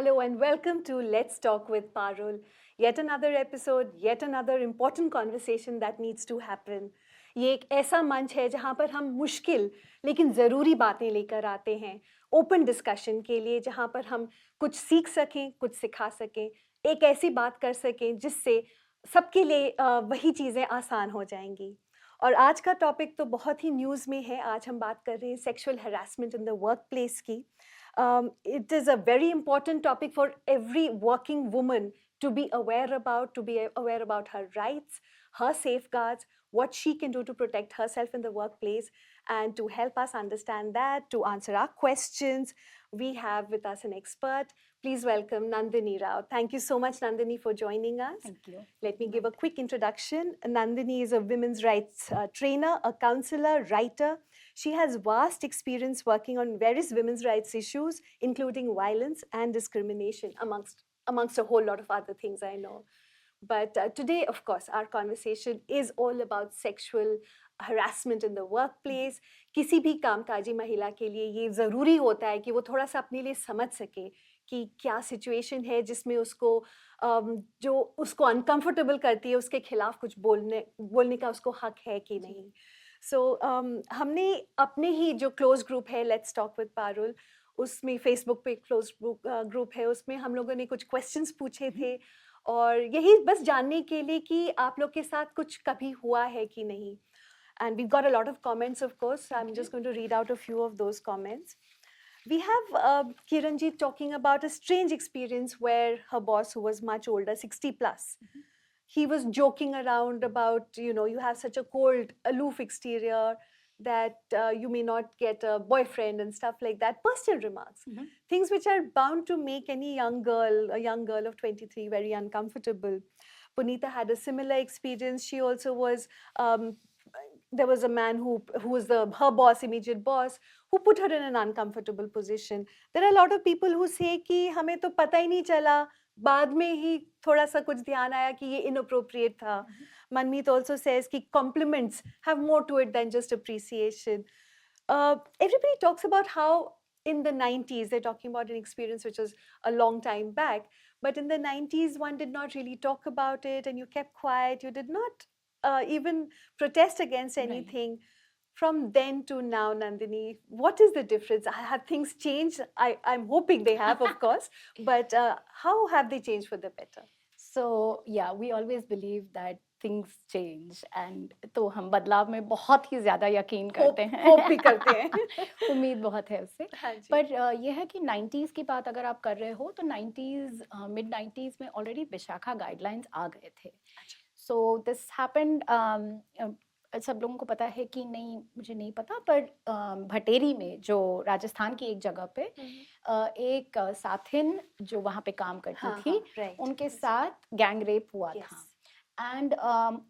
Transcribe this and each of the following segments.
hello, and welcome to Let's Talk with Parul. Yet another episode, yet another important conversation that needs to happen. ये एक ऐसा मंच है जहाँ पर हम मुश्किल लेकिन ज़रूरी बातें लेकर आते हैं ओपन डिस्कशन के लिए, जहाँ पर हम कुछ सीख सकें, कुछ सिखा सकें, एक ऐसी बात कर सकें जिससे सबके लिए वही चीज़ें आसान हो जाएंगी। और आज का टॉपिक तो बहुत ही न्यूज़ में है। आज हम बात कर रहे हैं sexual harassment in the work place की। It is a very important topic for every working woman to be aware about her rights, her safeguards, what she can do to protect herself in the workplace. And to help us understand that, to answer our questions, we have with us an expert. Please welcome Nandini Rao. Thank you so much, Nandini, for joining us. Thank you. Let me give a quick introduction. Nandini is a women's rights trainer, a counselor, writer. She has vast experience working on various women's rights issues, including violence and discrimination, amongst a whole lot of other things I know. But today, of course, our conversation is all about sexual harassment in the workplace. किसी भी कामकाजी महिला के लिए ये ज़रूरी होता है कि वो थोड़ा सा अपने लिए समझ सके कि क्या सिचुएशन है जिसमें उसको जो उसको अनकंफर्टेबल करती है, उसके खिलाफ कुछ बोलने का उसको हक है कि नहीं। सो हमने अपने ही जो क्लोज ग्रुप है लेट्स टॉक विद पारुल, उसमें फेसबुक पे क्लोज ग्रुप है, उसमें हम लोगों ने कुछ क्वेश्चंस पूछे थे और यही बस जानने के लिए कि आप लोग के साथ कुछ कभी हुआ है कि नहीं. And we've got a lot of comments, of course. So I'm just going to read out a few of those comments. We have Kiranji talking about a strange experience where her boss, who was much older, 60 plus, he was joking around about, you have such a cold, aloof exterior that you may not get a boyfriend and stuff like that. Personal remarks, things which are bound to make any a young girl of 23, very uncomfortable. Punita had a similar experience. She also was, there was a man who was her boss, immediate boss, who put her in an uncomfortable position. There are a lot of people who say कि हमें तो पता ही नहीं चला, बाद में ही थोड़ा सा कुछ ध्यान आया कि ये inappropriate था. Manmeet also says कि compliments have more to it than just appreciation. Everybody talks about how in the 90s, they're talking about an experience which was a long time back, but in the 90s, one did not really talk about it and you kept quiet. You did not even protest against anything. Right. From then to now, Nandini, what is the difference? Have things changed? I'm hoping they have, of course, but how have they changed for the better? So yeah, we always believe that things change and तो हम बदलाव में बहुत ही ज़्यादा यकीन करते हैं. Hope भी करते हैं. उम्मीद बहुत है उससे. हाँ जी. पर यह है कि 90s की बात अगर आप कर रहे हो तो 90s मिड 90s में ऑलरेडी विशाखा गाइडलाइंस आ गए थे. So this happened. सब लोगों को पता है कि नहीं, मुझे नहीं पता, पर भटेरी में जो राजस्थान की एक जगह पे एक साथिन जो वहाँ पे काम करती थी, उनके साथ गैंग रेप हुआ था. एंड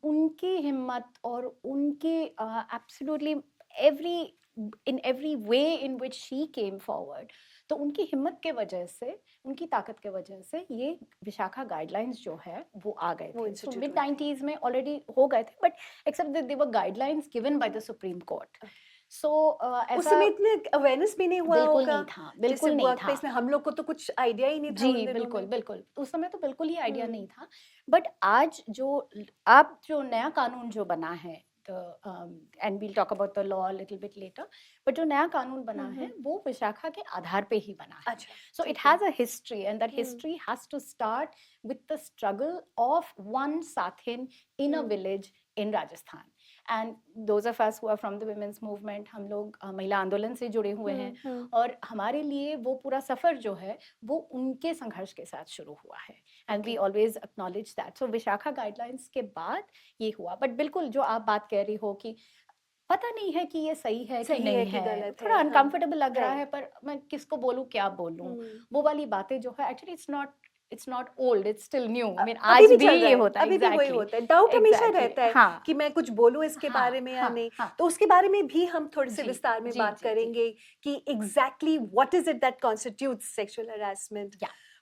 उनकी हिम्मत और उनके absolutely in every way in which she came forward, तो उनकी हिम्मत के वजह से, उनकी ताकत के वजह से ये विशाखा गाइडलाइंस जो है वो आ गए थे. So mid 90s में ऑलरेडी हो गए थे, but except that they were guidelines given by the Supreme Court. So उस समय इतने अवेयरनेस भी नहीं हुआ होगा. बिल्कुल नहीं था. में हम लोग को तो कुछ आइडिया ही नहीं था. जी बिल्कुल उस समय तो बिल्कुल ही आइडिया नहीं था. बट आज जो नया कानून जो बना है, and we'll talk about the law a little bit later, but जो नया कानून बना है वो विशाखा के आधार पे ही बना है. So it has a history, and that history has to start with the struggle of one Sathin in a village in Rajasthan. And those of us who are from the women's movement, हम लोग महिला आंदोलन से जुड़े हुए हैं और हमारे लिए वो पूरा सफ़र जो है वो उनके संघर्ष के साथ शुरू हुआ है. And we always acknowledge that. So Vishakha guidelines के बाद ये हुआ. बट बिल्कुल जो आप बात कह रही हो कि पता नहीं है कि ये सही है कि नहीं है, थोड़ा अनकंफर्टेबल लग रहा है, पर मैं किसको बोलूँ, क्या बोलूँ, वो वाली बातें जो है, actually it's not old, it's still new. I mean, आज भी ये होता है. अभी भी वही होता है. डाउट हमेशा रहता है कि मैं कुछ बोलूं इसके बारे में या नहीं. तो उसके बारे में भी हम थोड़े से विस्तार में बात करेंगे कि exactly what is it that constitutes sexual harassment.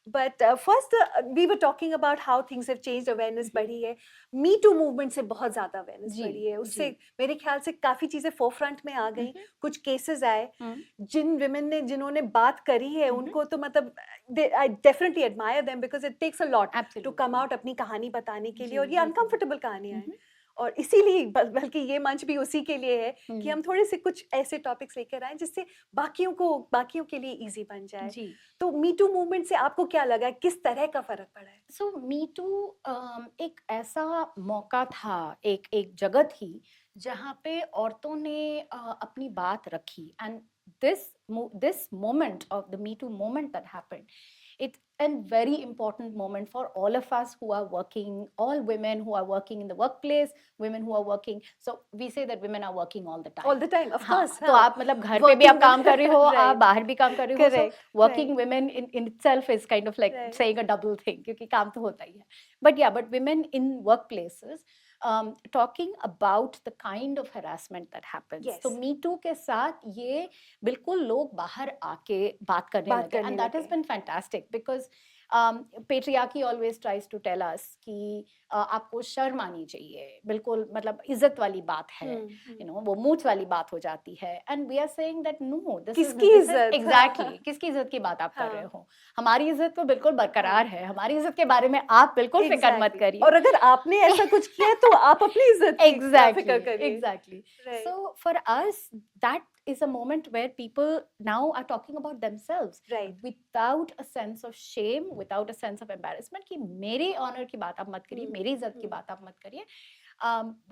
But first, we were talking about how things have changed, awareness बढ़ी है. Me Too movement से बहुत ज़्यादा awareness जी, बढ़ी है. उससे जी. मेरे ख्याल से काफ़ी चीज़ें forefront में आ गई. कुछ cases आए, जिन women ने जिन्होंने बात करी है, उनको तो मतलब I definitely admire them because it takes a lot to Absolutely. come out अपनी कहानी बताने के लिए, जी, और ये बिल्कुल. uncomfortable कहानियाँ हैं. और इसीलिए बल्कि ये मंच भी उसी के लिए है कि हम थोड़े से कुछ ऐसे टॉपिक्स लेकर आए जिससे बाकियों के लिए इजी बन जाए. जी. तो मी टू मूवमेंट से आपको क्या लगा, किस तरह का फर्क पड़ा है? सो मी टू एक ऐसा मौका था, एक जगह थी जहाँ पे औरतों ने अपनी बात रखी. And this moment of the Me Too moment that happened, it's a very important moment for all of us who are working, all women who are working in the workplace, women who are working. So we say that women are working all the time. All the time, of हाँ, course. तो हाँ. आप मतलब घर पे भी आप Working काम कर रहे हो, women, आप right. बाहर भी काम कर रहे हो. So Correct, working women in itself is kind of like Right. saying a double thing, क्योंकि काम तो होता ही है. But women in workplaces talking about the kind of harassment that happens. Yes. तो Me Too के साथ ये बिल्कुल लोग बाहर आके बात करने लगे. करने And that has लगे. been fantastic because patriarchy always tries to tell us कि आपको शर्म आनी चाहिए. बिल्कुल मतलब इज्जत वाली बात है. You know, वो मूठ वाली बात हो जाती है. And we are saying that no, किसकी इज्जत? exactly किसकी इज्जत की बात आप कर रहे हो. हमारी इज्जत तो बिल्कुल बरकरार है. हमारी इज्जत के बारे में आप बिल्कुल फिक्र मत करिए. और अगर आपने ऐसा कुछ किया तो आप अपनी इज्जत की क्या फिक्र करिए. Exactly. Right. So for us, that is a moment where people now are talking about themselves, Right. without a sense of shame, without a sense of embarrassment कि मेरे honor की बात आप मत करिए, मेरी इज्जत की बात आप मत करिए.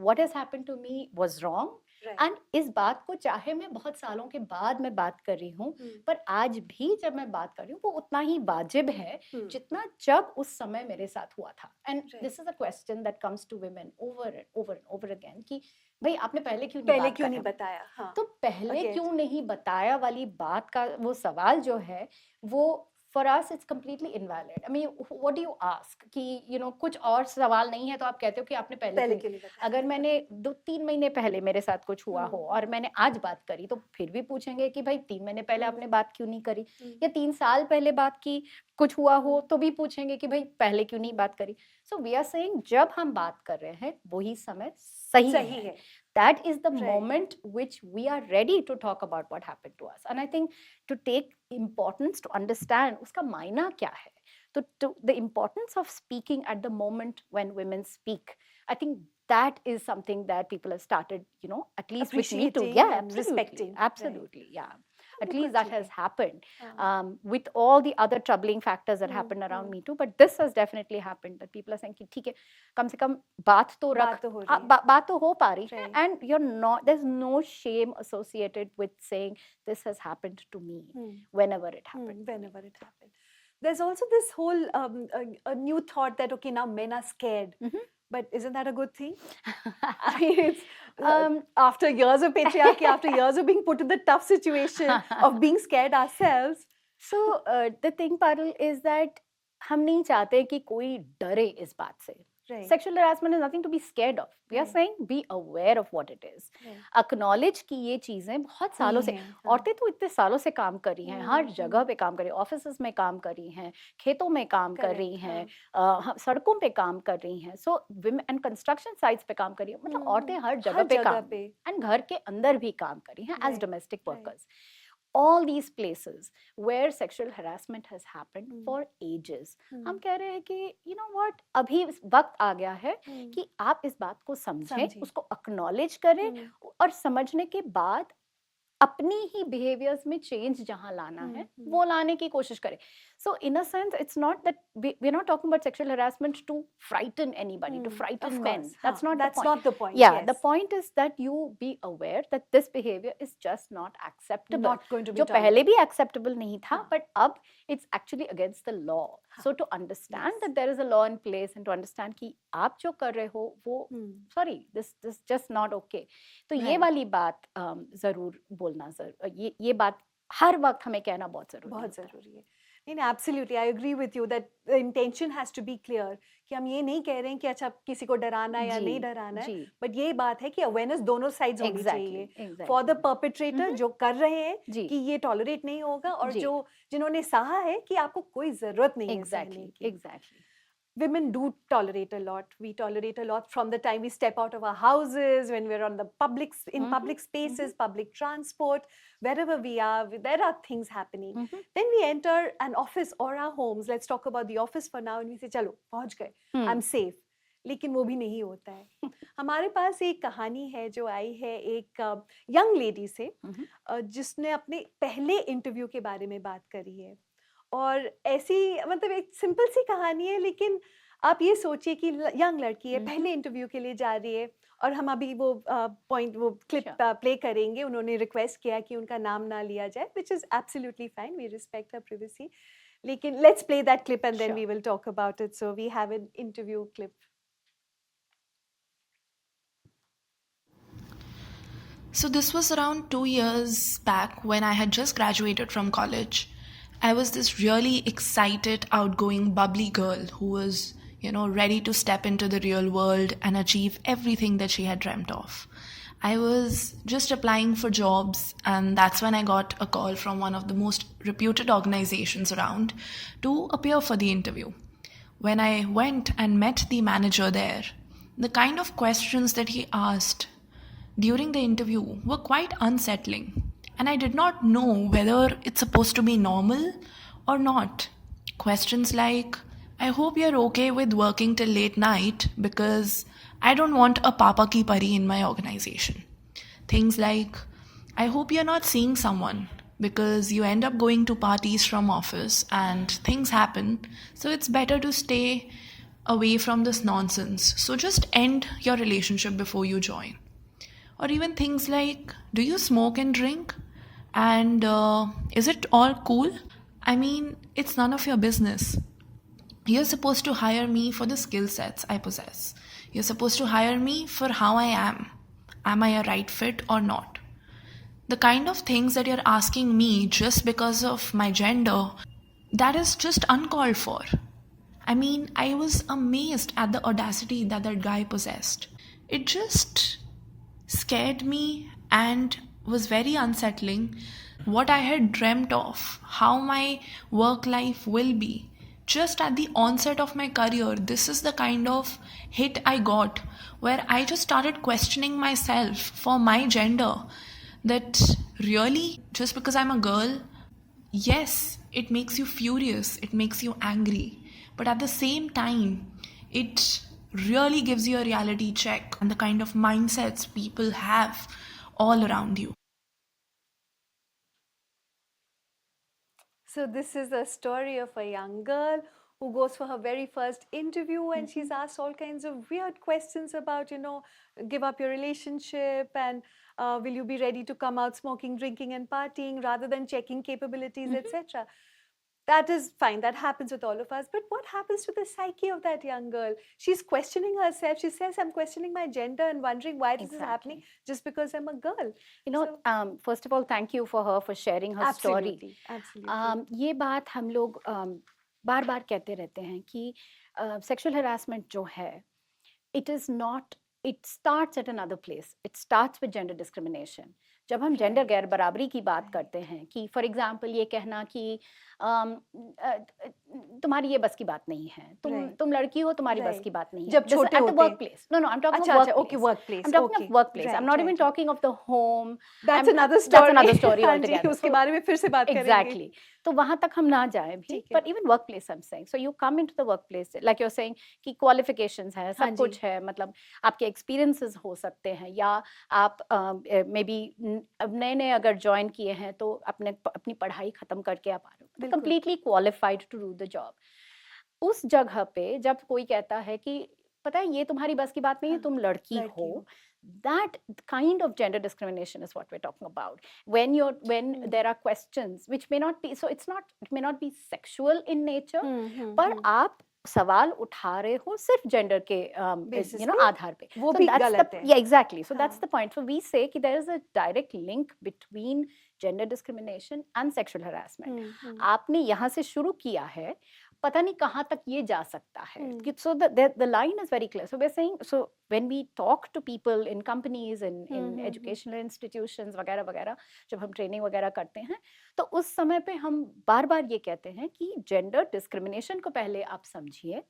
What has happened to me was wrong. Right. And इस बात को चाहे मैं बहुत सालों के बाद मैं बात कर रही हूँ, पर आज भी जब मैं बात कर रही हूँ वो उतना ही वाजिब है जितना जब उस समय मेरे साथ हुआ था. And Right. this is a question that comes to women over and over again कि भाई आपने पहले क्यों नहीं बताया. हाँ. तो पहले Again. क्यों नहीं बताया वाली बात का वो सवाल जो है वो for us it's completely invalid. I mean, what do you ask कि you know कुछ और सवाल नहीं है तो आप कहते हो कि आपने पहले क्यों नहीं बताया. अगर मैंने 2-3 महीने पहले मेरे साथ कुछ हुआ हो और मैंने आज बात करी तो फिर भी पूछेंगे कि भाई 3 महीने पहले आपने बात क्यों नहीं करी, या 3 साल पहले बात की कुछ हुआ हो तो भी पूछेंगे कि भाई पहले क्यों नहीं बात करी. So we are saying जब हम बात कर रहे हैं वही समय सही है. That is the moment which we are ready to talk about what happened to us. And I think to take importance to understand उसका मायना क्या है. तो the importance of speaking at the moment when women speak, I think that is something that people have started, you know, at least with Me Too. Yeah, absolutely. Respecting. Absolutely, yeah. At least that has happened with all the other troubling factors that happened around Me Too. But this has definitely happened that people are saying कि ठीक है कम से कम बात तो रख, बात तो हो पा रही है. And you're not, there's no shame associated with saying this has happened to me whenever it happened. Whenever it happened. There's also this whole a new thought that okay, now men are scared. But isn't that a good thing? I mean, it's after years of patriarchy, after years of being put in the tough situation of being scared ourselves. So the thing, Parul, is that हम नहीं चाहते कि कोई डरे इस बात से. Right. Sexual harassment is nothing to be scared of. We are saying be aware of what it is. Acknowledge कि ये चीजें बहुत सालों से, औरतें तो इतने सालों से काम कर रही हैं, हर जगह पे काम कर रही हैं, ऑफिसेस में काम कर रही हैं, खेतों में काम कर रही हैं, सड़कों पे काम कर रही हैं, so women and construction sites पे काम कर रही हैं, मतलब औरतें हर जगह पे काम, and घर के अंदर भी काम कर रही हैं as domestic workers. All these places where sexual harassment has happened for ages. हम कह रहे हैं कि you know what, अभी वक्त आ गया है कि आप इस बात को समझें, उसको acknowledge करें और समझने के बाद अपनी ही behaviors में change जहाँ लाना है वो लाने की कोशिश करें. So in a sense, it's not that we're not talking about sexual harassment to frighten anybody, to frighten men. That's not the point. Yeah, the point is that you be aware that this behavior is just not acceptable. Not going to be जो पहले भी acceptable नहीं था, but अब it's actually against the law. So to understand that there is a law in place and to understand कि आप जो कर रहे हो वो sorry, this just not okay. तो ये वाली बात जरूर बोलना ये बात हर वक्त हमें कहना बहुत जरूरी है. In absolutely, I agree with you that the intention has to be clear कि हम ये नहीं कह रहे हैं कि अच्छा किसी को डराना है या नहीं जी डराना है, जी बट ये बात है कि अवेयरनेस दोनों साइड्स होनी चाहिए exactly for the exactly perpetrator जो कर रहे हैं जी कि ये टॉलरेट नहीं होगा, और जी जो जिन्होंने सहा है कि आपको कोई जरूरत नहीं है सहने एग्जैक्टली की. Exactly Women do tolerate a lot. We tolerate a lot from the time we step out of our houses, when we're on the public spaces, public transport, wherever we are, there are things happening. Then we enter an office or our homes. Let's talk about the office for now, and we say, चलो पहुंच गए, I'm safe. लेकिन वो भी नहीं होता है. हमारे पास एक कहानी है जो आई है एक यंग लेडी से, जिसने अपने पहले इंटरव्यू के बारे में बात करी है. और ऐसी मतलब एक सिंपल सी कहानी है, लेकिन आप ये सोचिए कि यंग लड़की है, पहले इंटरव्यू के लिए जा रही है, और हम अभी वो क्लिप प्ले करेंगे. उन्होंने रिक्वेस्ट किया कि उनका नाम ना लिया जाए, which is absolutely fine, we respect her privacy. लेकिन let's play that clip and then we will talk about it. So we have an interview clip. So, this was around 2 years back when I had just graduated from college. I was this really excited, outgoing, bubbly girl who was, ready to step into the real world and achieve everything that she had dreamt of. I was just applying for jobs, and that's when I got a call from one of the most reputed organizations around to appear for the interview. When I went and met the manager there, the kind of questions that he asked during the interview were quite unsettling, and I did not know whether it's supposed to be normal or not. Questions like, I hope you're okay with working till late night because I don't want a papa ki pari in my organization. Things like, I hope you're not seeing someone because you end up going to parties from office and things happen, so it's better to stay away from this nonsense. So just end your relationship before you join. Or even things like, do you smoke and drink? And is it all cool? I mean, it's none of your business. You're supposed to hire me for the skill sets I possess. You're supposed to hire me for how I am. Am I a right fit or not? The kind of things that you're asking me just because of my gender, that is just uncalled for. I mean, I was amazed at the audacity that that guy possessed. It just scared me and was very unsettling. What I had dreamt of, how my work life will be, just at the onset of my career, this is the kind of hit I got, where I just started questioning myself for my gender. That really, just because I'm a girl, yes, it makes you furious, it makes you angry, but at the same time, it really gives you a reality check on the kind of mindsets people have all around you. So this is a story of a young girl who goes for her very first interview, and she's asked all kinds of weird questions about, give up your relationship, and will you be ready to come out smoking, drinking, and partying rather than checking capabilities, etc. That is fine. That happens with all of us. But what happens to the psyche of that young girl? She's questioning herself. She says, I'm questioning my gender and wondering why this is happening just because I'm a girl. First of all, thank you for her for sharing her story. Absolutely. ये बात हम लोग बार बार कहते रहते हैं कि sexual harassment जो है, it starts at another place. It starts with gender discrimination. जब हम जेंडर गैर बराबरी की बात करते हैं कि फॉर एग्जांपल ये कहना कि तुम्हारी ये बस की बात नहीं है, तुम लड़की हो, तुम्हारी बस की बात नहीं है. जब छोटे होते work place. No, I'm talking of workplace. I'm talking of workplace. I'm not even talking of the home. That's another story altogether. उसके बारे में फिर से बात करेंगे. Exactly. तो वहां तक हम ना जाए भी, but even workplace I'm saying. So you come into the workplace, like you're saying कि qualifications है, सब कुछ है, मतलब आपके experiences हो सकते हैं, या आप maybe नए अगर ज्वाइन किए हैं तो अपनी पढ़ाई खत्म करके आप आ रहे हो, completely qualified to do the job. उस जगह पे जब कोई कहता है कि पता है ये तुम्हारी बस की बात नहीं है, तुम लड़की हो, that kind of gender discrimination is what we're talking about. When there are questions which may not be, so it may not be sexual in nature, पर आप सवाल उठा रहे हो सिर्फ जेंडर के Basis यू नो पे, आधार पे, वो so भी that's गलत the है। yeah exactly, so that's हाँ। the point. So we say कि there is a direct link between gender discrimination and sexual harassment. आपने यहाँ से शुरू किया है, पता नहीं कहाँ तक ये जा सकता है। So the line is very clear. So we're saying, so when we talk to people in companies, in educational institutions वगैरह वगैरह, जब हम ट्रेनिंग वगैरह करते हैं, तो उस समय पे हम बार बार ये कहते हैं कि जेंडर डिस्क्रिमिनेशन को पहले आप समझिए,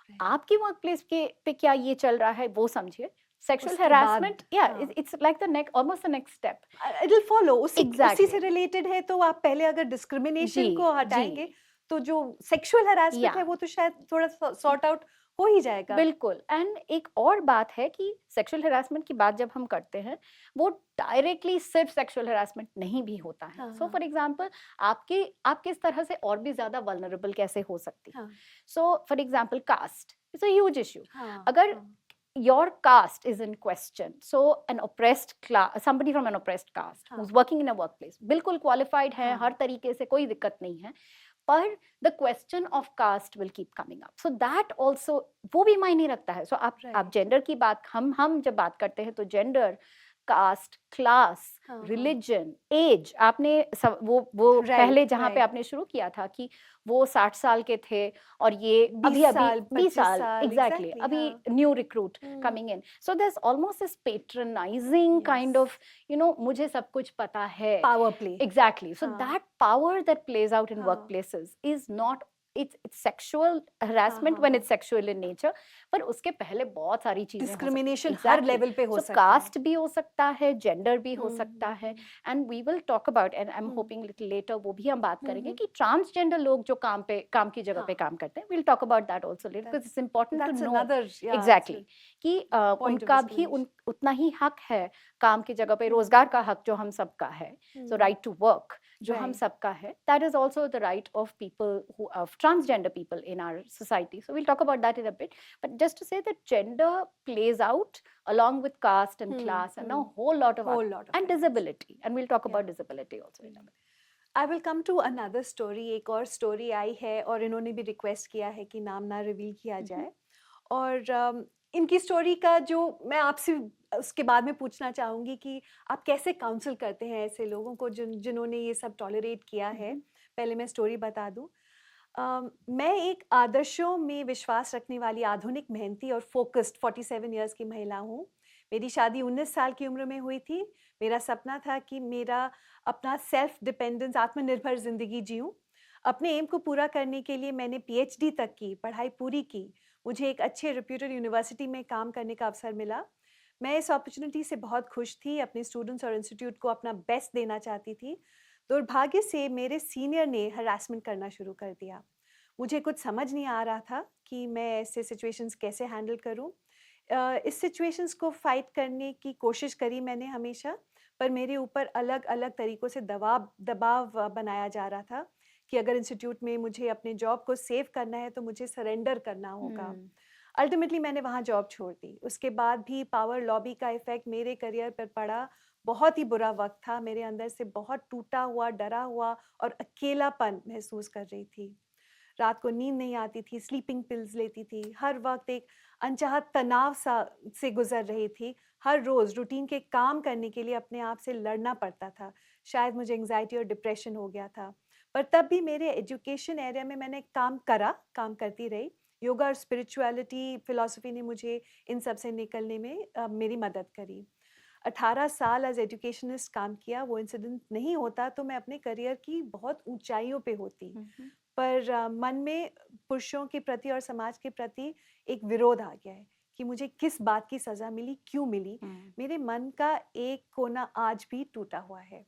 आपकी वर्क प्लेस पे क्या ये चल रहा है वो समझिए, सेक्सुअल उसके बाद, हरासमेंट या हाँ। It's like the next almost the next step. It will follow, उसी Exactly. से रिलेटेड है, तो आप पहले अगर डिस्क्रिमिनेशन जी, को जी। हटाएंगे तो जो सेक्सुअल हरासमेंट Yeah. है वो तो शायद थोड़ा सॉर्ट आउट हो ही जाएगा। बिल्कुल। एंड एक और बात है कि सेक्सुअल हरासमेंट की बात जब हम करते हैं, वो डायरेक्टली सिर्फ सेक्सुअल हरासमेंट नहीं भी होता है। हाँ, सो हाँ। फॉर एग्जांपल आप किस तरह से और भी ज्यादा वल्नरेबल कैसे हो सकती है। हाँ, so for example caste is a huge issue. हाँ, अगर हाँ। your caste is in question, so an oppressed class, somebody from an oppressed caste who's working in a workplace, बिल्कुल qualified है, हर तरीके से कोई दिक्कत नहीं है, पर the question of caste will keep coming up, so that also वो भी मायने रखता है। so आप जेंडर की बात, हम जब बात करते हैं तो gender, caste, class, religion, age, आपने वो पहले जहाँ पे आपने शुरू किया था कि वो 60 साल के थे और ये अभी 20 साल एग्जैक्टली अभी new recruit coming in, so there is almost this patronising kind of मुझे सब कुछ पता है, power play. Exactly, so that power that plays out in work places is not, it's sexual harassment when it's sexual in nature, पर उसके पहले बहुत सारी चीजें डिस्क्रिमिनेशन हर लेवल पे हो so सकता है। caste भी हो सकता है, जेंडर भी हो सकता है, and we will talk about, and I'm hoping little later वो भी हम बात करेंगे कि ट्रांसजेंडर लोग जो काम की जगह पे काम करते हैं, we'll talk about that also later because it's important to know exactly कि उनका भी उतना ही हक है काम की जगह पे, रोजगार का हक जो हम सबका है, so right to work जो हम सबका है, that is also the right of people of transgender people in our society, so we'll talk about that in a bit, but just to say that gender plays out along with caste and class and a whole lot of and disability, and we'll talk about disability also in a bit. I will come to another story. एक और story I है और इन्होंने भी request किया है कि नाम ना रिवील किया जाए, और इनकी स्टोरी का जो मैं आपसे उसके बाद में पूछना चाहूँगी कि आप कैसे काउंसिल करते हैं ऐसे लोगों को जिन्होंने ये सब टॉलरेट किया है। पहले मैं स्टोरी बता दूँ। मैं एक आदर्शों में विश्वास रखने वाली आधुनिक, मेहनती और फोकस्ड 47 इयर्स की महिला हूँ। मेरी शादी 19 साल की उम्र में हुई थी। मेरा सपना था कि मेरा अपना सेल्फ डिपेंडेंस, आत्मनिर्भर ज़िंदगी जीऊँ। अपने एम को पूरा करने के लिए मैंने पीएचडी तक की पढ़ाई पूरी की। मुझे एक अच्छे रेप्यूटेड यूनिवर्सिटी में काम करने का अवसर मिला। मैं इस अपॉर्चुनिटी से बहुत खुश थी। अपने स्टूडेंट्स और इंस्टीट्यूट को अपना बेस्ट देना चाहती थी। दुर्भाग्य से मेरे सीनियर ने हरासमेंट करना शुरू कर दिया। मुझे कुछ समझ नहीं आ रहा था कि मैं ऐसे सिचुएशंस कैसे हैंडल करूं। इस सिचुएशंस को फाइट करने की कोशिश करी मैंने हमेशा, पर मेरे ऊपर अलग अलग तरीक़ों से दबाव बनाया जा रहा था कि अगर इंस्टीट्यूट में मुझे अपने जॉब को सेव करना है तो मुझे सरेंडर करना होगा। अल्टीमेटली मैंने वहाँ जॉब छोड़ दी। उसके बाद भी पावर लॉबी का इफ़ेक्ट मेरे करियर पर पड़ा। बहुत ही बुरा वक्त था। मेरे अंदर से बहुत टूटा हुआ, डरा हुआ और अकेलापन महसूस कर रही थी। रात को नींद नहीं आती थी, स्लीपिंग पिल्स लेती थी। हर वक्त एक अनचाहा तनाव से गुजर रही थी। हर रोज़ रूटीन के काम करने के लिए अपने आप से लड़ना पड़ता था। शायद मुझे एंग्जाइटी और डिप्रेशन हो गया था, पर तब भी मेरे एजुकेशन एरिया में मैंने काम करती रही। योगा और स्पिरिचुअलिटी, फिलॉसफी ने मुझे इन सब से निकलने में मेरी मदद करी। 18 साल एज एजुकेशनिस्ट काम किया। वो इंसिडेंट नहीं होता तो मैं अपने करियर की बहुत ऊंचाइयों पे होती, पर मन में पुरुषों के प्रति और समाज के प्रति एक विरोध आ गया है कि मुझे किस बात की सज़ा मिली, क्यों मिली। मेरे मन का एक कोना आज भी टूटा हुआ है।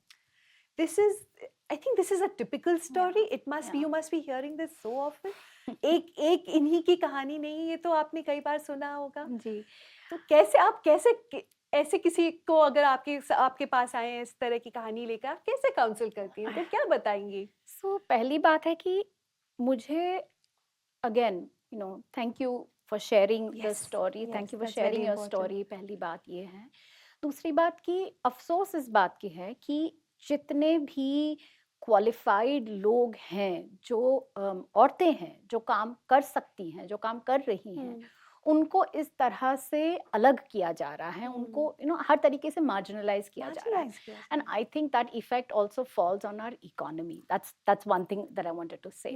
I think this is a typical story. It must be, you must be hearing this so often. एक इन्हीं की कहानी नहीं, ये तो आपने कई बार सुना होगा जी। तो कैसे ऐसे किसी को अगर आपके पास आए इस तरह की कहानी लेकर, आप कैसे काउंसिल करती हैं, तो क्या बताएंगी? पहली बात है कि मुझे again thank you for sharing the story, thank you for sharing your story. पहली बात ये है। दूसरी बात कि अफसोस इस बात की है कि जितने भी क्वालिफाइड लोग हैं, जो औरतें हैं जो काम कर सकती हैं, जो काम कर रही हैं, उनको इस तरह से अलग किया जा रहा है, उनको हर तरीके से मार्जिनलाइज किया जा रहा है. Marginalized किया जा And रहा है। I think that effect also falls on our economy. That's one thing that I wanted to say.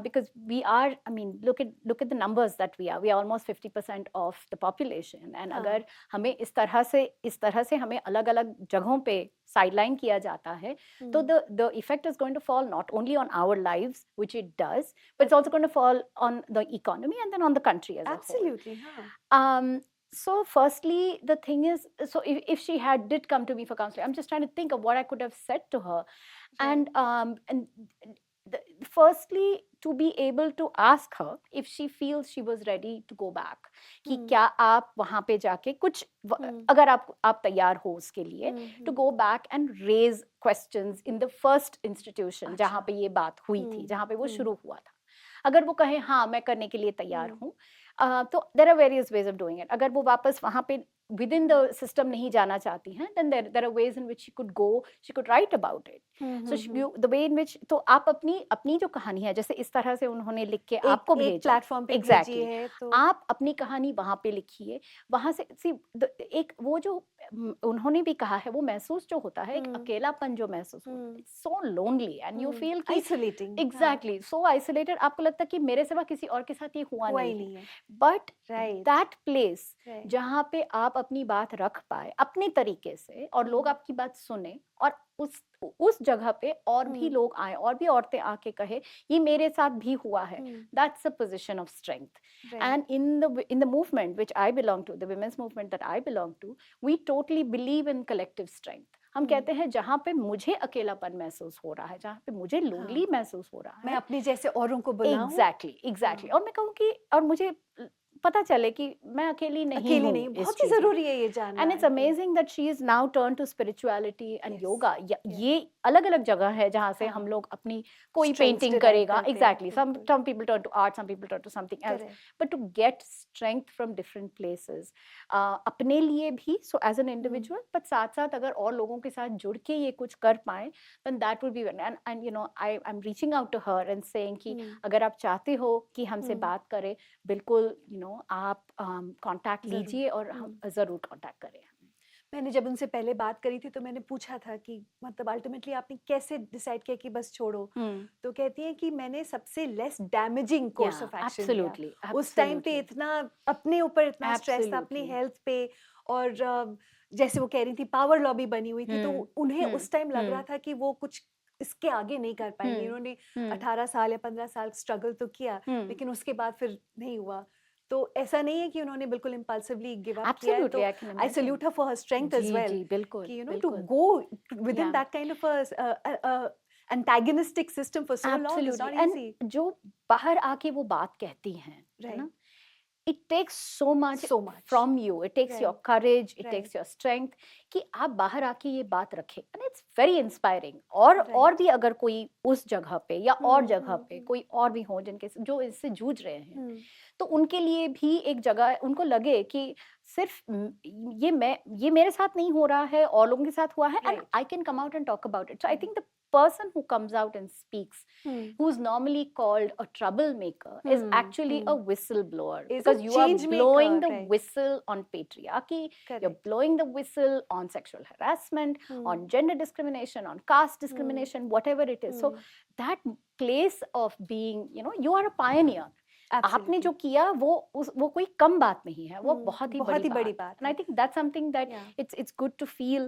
Because we are, I mean, look at the numbers that we are. We are almost 50% of the population. And हाँ. अगर हमें इस तरह से हमें अलग-अलग जगहों पे sideline किया जाता है, तो the effect is going to fall not only on our lives, which it does, but it's also going to fall on the economy and then on the country as a whole. Absolutely, हाँ. So firstly, the thing is, so if she did come to me for counseling, I'm just trying to think of what I could have said to her. And firstly, to be able to ask her if she feels she was ready to go back, कि क्या आप वहाँ पे जाके कुछ अगर आप तैयार हो उसके लिए, to go back and raise questions in the first institution जहाँ पे ये बात हुई थी, जहाँ पे वो शुरू हुआ था. अगर वो कहे हाँ मैं करने के लिए तैयार हूँ, तो there are various ways of doing it. अगर वो वापस वहाँ पे within the system नहीं जाना चाहती हैं, then there are ways in which she could go, she could write about it. So the way in which, तो आप अपनी जो कहानी है, जैसे इस तरह से उन्होंने लिख के आपको भेजा, एक प्लेटफॉर्म पे exactly, भेजी है, तो आप अपनी कहानी वहाँ पे लिखिए, वहाँ से एक वो जो उन्होंने भी कहा है, वो महसूस जो होता है, एक अकेलापन जो महसूस होता है, so lonely and you feel कि isolating. exactly, so isolated, आपको लगता है कि मेरे सिवा किसी और के साथ ये हुआ नहीं है. But Right. that place Right. जहाँ पे आप अपनी बात रख पाए अपने तरीके से और लोग आपकी बात सुने, और उस जगह पे और भी लोग आए, और भी औरतें आके कहे ये मेरे साथ भी हुआ है, that's a position of strength. Right. And in the movement which I belong to, the women's movement that I belong to, we totally believe in collective strength. हम कहते हैं जहाँ पे मुझे अकेलापन महसूस हो रहा है, जहाँ पे मुझे लोनली महसूस हो रहा है, मैं अपने जैसे औरों को बुलाऊं. Exactly. और मैं कहूँ कि और मुझे पता चले कि मैं अकेली नहीं हूँ, बहुत ही जरूरी है ये जानना. And it's amazing that she is now turned to spirituality and yoga. ये अलग-अलग जगह है जहाँ से हम लोग अपनी कोई पेंटिंग करेगा, exactly. Some people turn to art, some people turn to something else. But to get strength from different places, अपने लिए भी, so as an individual, but साथ-साथ अगर और लोगों के साथ जुड़ के ये कुछ कर पाएं, then that would be, and you know, I'm reaching out to her and saying कि अगर आप चाहते हो कि हमसे बात करें, बिल्कुल, you know, आप कांटेक्ट लीजिए और हम जरूर कांटेक्ट करें. मैंने जब उनसे पहले बात करी थी तो मैंने पूछा था कि मतलब अल्टीमेटली आपने कैसे डिसाइड किया कि बस छोड़ो, तो कहती है कि मैंने सबसे less damaging course of action लिया. उस टाइम पे इतना अपने ऊपर इतना स्ट्रेस था, अपनी हेल्थ पे, और जैसे वो कह रही थी पावर लॉबी बनी हुई थी, तो उन्हें उस टाइम लग रहा था कि वो कुछ इसके आगे नहीं कर पाएंगे. उन्होंने 18 साल या 15 साल स्ट्रगल तो किया, लेकिन उसके बाद फिर नहीं हुआ. तो ऐसा नहीं है कि उन्होंने बिल्कुल इम्पल्सिवली गिव अप किया है. तो I salute her for her strength as well, कि you know to go within that kind of antagonistic system for so long is not easy. जो बाहर आके वो बात कहती हैं, है ना, it takes so much from you. It takes your courage, it takes your strength कि आप बाहर आके ये बात रखें, and it's very inspiring. और भी अगर कोई उस जगह पे या और जगह पे कोई और भी हो जिनके जो इससे जूझ रहे हैं, तो उनके लिए भी एक जगह उनको लगे कि सिर्फ ये मेरे साथ नहीं हो रहा है, और लोगों के साथ हुआ है, and I can come out and talk about it. So I think the person who comes out and speaks, who's normally called a troublemaker, is actually a whistleblower, because you are blowing the whistle on patriarchy, you're blowing the whistle on sexual harassment, on gender discrimination, on caste discrimination, whatever it is. So that place of being, you know, you are a pioneer. आपने जो किया वो कोई कम बात नहीं है, वो बहुत ही बड़ी बात. And I think that's something that it's good to feel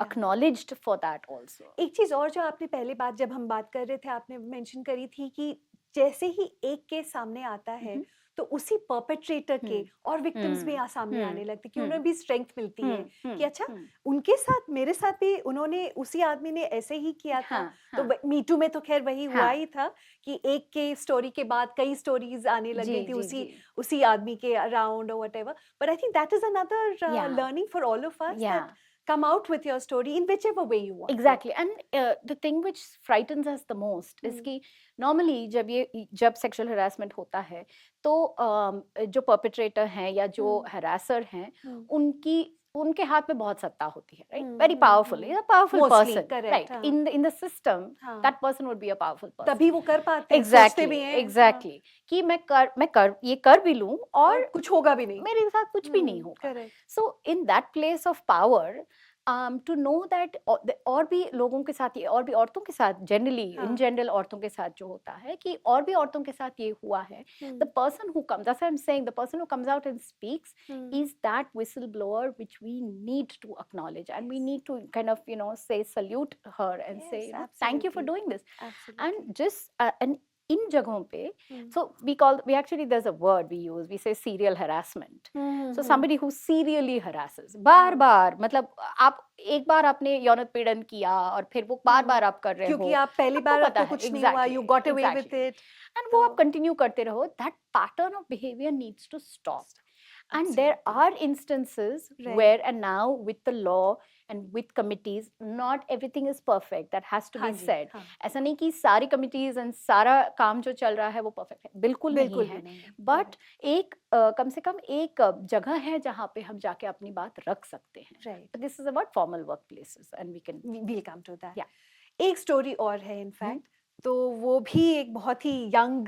acknowledged for that also. एक चीज और जो आपने पहले बात जब हम बात कर रहे थे आपने मेंशन करी थी कि जैसे ही एक केस सामने आता है तो उसी परपेट्रेटर के और विक्टिम्स भी सामने आने लगते, कि उन्हें भी स्ट्रेंथ मिलती है कि अच्छा उनके साथ मेरे साथ भी उन्होंने उसी आदमी ने ऐसे ही किया था. तो मी टू में तो खैर वही हुआ ही था कि एक के स्टोरी के बाद कई स्टोरीज आने लग गई थी उसी आदमी के अराउंड और whatever. But I think that is another learning for all of us, that come out with your story in whichever way you want. Exactly. And the thing which frightens us the most is कि normally जब sexual harassment होता है तो जो perpetrator हैं या जो harasser हैं उनके हाथ में बहुत सत्ता होती है, right, very powerful, is a powerful Mostly, person, correct, right, हाँ. इन द सिस्टम हाँ. That person would be a powerful person, तभी वो कर पाते हैं, सोचते एग्जैक्टली भी हैं, हाँ, एग्जैक्टली, कि ये कर भी लूं और और कुछ होगा भी नहीं. मेरे साथ कुछ भी नहीं होगा. Correct. So in that place of power, to know that और भी लोगों के साथ ये, और भी औरतों के साथ जनरली, हाँ. इन जनरल औरतों के साथ जो होता है कि और भी औरतों के साथ ये हुआ है, the person who comes, that's what I'm saying, the person who comes out and speaks is that whistleblower which we need to acknowledge, and we need to kind of, you know, say salute her and Yes, say, you know, thank you for absolutely. doing this. Absolutely. And just and इन जगहों पे, so we actually, there's a word we use, we say serial harassment. So somebody who serially harasses, बार बार, मतलब आप एक बार आपने यौन उत्पीड़न किया और फिर वो बार बार आप कर रहे हो, क्योंकि आप पहली आपको बार पता आपको है, कुछ नहीं हुआ, you got away with exactly, it. and वो आप कंटिन्यू करते रहो, that pattern of behavior needs to stop. And there are instances Right. where, and now with the law and with committees, not everything is perfect, that has to हाँ be ji, said. हाँ. ऐसा नहीं कि सारी committees and सारा काम जो चल रहा है वो perfect है, बिल्कुल नहीं बिल्कुल है. भी नहीं है. But एक कम से कम एक जगह है जहाँ पे हम जाके अपनी बात रख सकते हैं. Right. But this is about formal workplaces, and we can, We'll come to that. Yeah. एक स्टोरी और है इनफैक्ट, तो वो भी एक बहुत ही यंग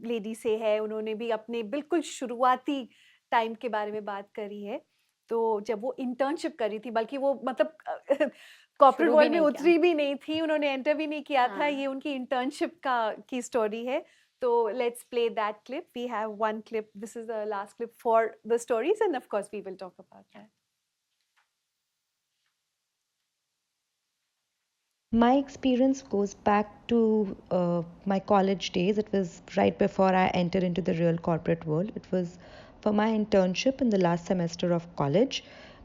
लेडी से है. उन्होंने भी अपने बिल्कुल शुरुआती टाइम के बारे में बात करी है. तो जब वो इंटर्नशिप करी थी, बल्कि वो मतलब कॉर्पोरेट शुरू भी वर्ल्ड में नहीं किया. उतरी भी नहीं थी, उन्होंने एंटर भी नहीं किया था. हाँ. ये उनकी इंटर्नशिप की स्टोरी है. तो let's play that clip. We have one clip. This is the last clip for the stories, and of course we will talk about that. My experience goes back to my college days. It was right before I entered into the real corporate world. It was for my internship in the last semester of college.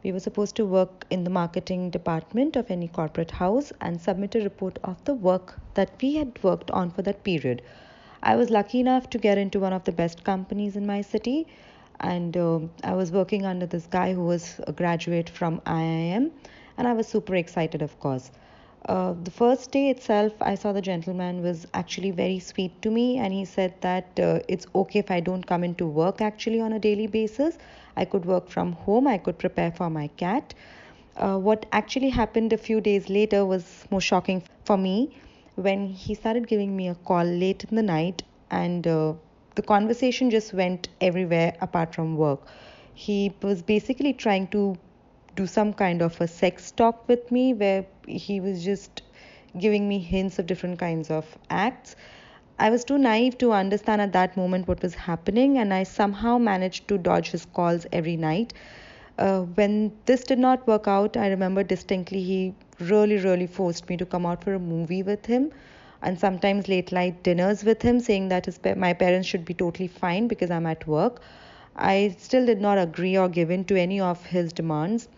We were supposed to work in the marketing department of any corporate house and submit a report of the work that we had worked on for that period. I was lucky enough to get into one of the best companies in my city, and I was working under this guy who was a graduate from IIM, and I was super excited, of course. The first day itself, I saw the gentleman was actually very sweet to me, and he said that it's okay if I don't come into work actually on a daily basis. I could work from home, I could prepare for my cat. What actually happened a few days later was more shocking for me, when he started giving me a call late in the night, and the conversation just went everywhere apart from work. He was basically trying to do some kind of a sex talk with me, where he was just giving me hints of different kinds of acts. I was too naive to understand at that moment what was happening, and I somehow managed to dodge his calls every night. When this did not work out, I remember distinctly he really forced me to come out for a movie with him, and sometimes late night dinners with him, saying that my parents should be totally fine because I'm at work. I still did not agree or give in to any of his demands.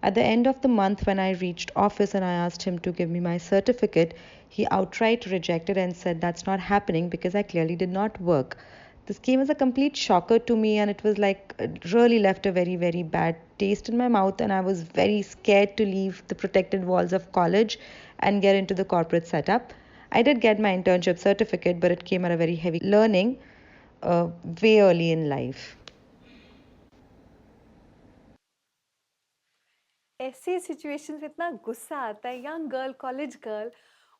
At the end of the month, when I reached office and I asked him to give me my certificate, he outright rejected and said that's not happening because I clearly did not work. This came as a complete shocker to me, and it was like it really left a very bad taste in my mouth, and I was very scared to leave the protected walls of college and get into the corporate setup. I did get my internship certificate, but it came at a very heavy learning way early in life. ऐसे situations में इतना गुस्सा आता है. Young girl, college girl,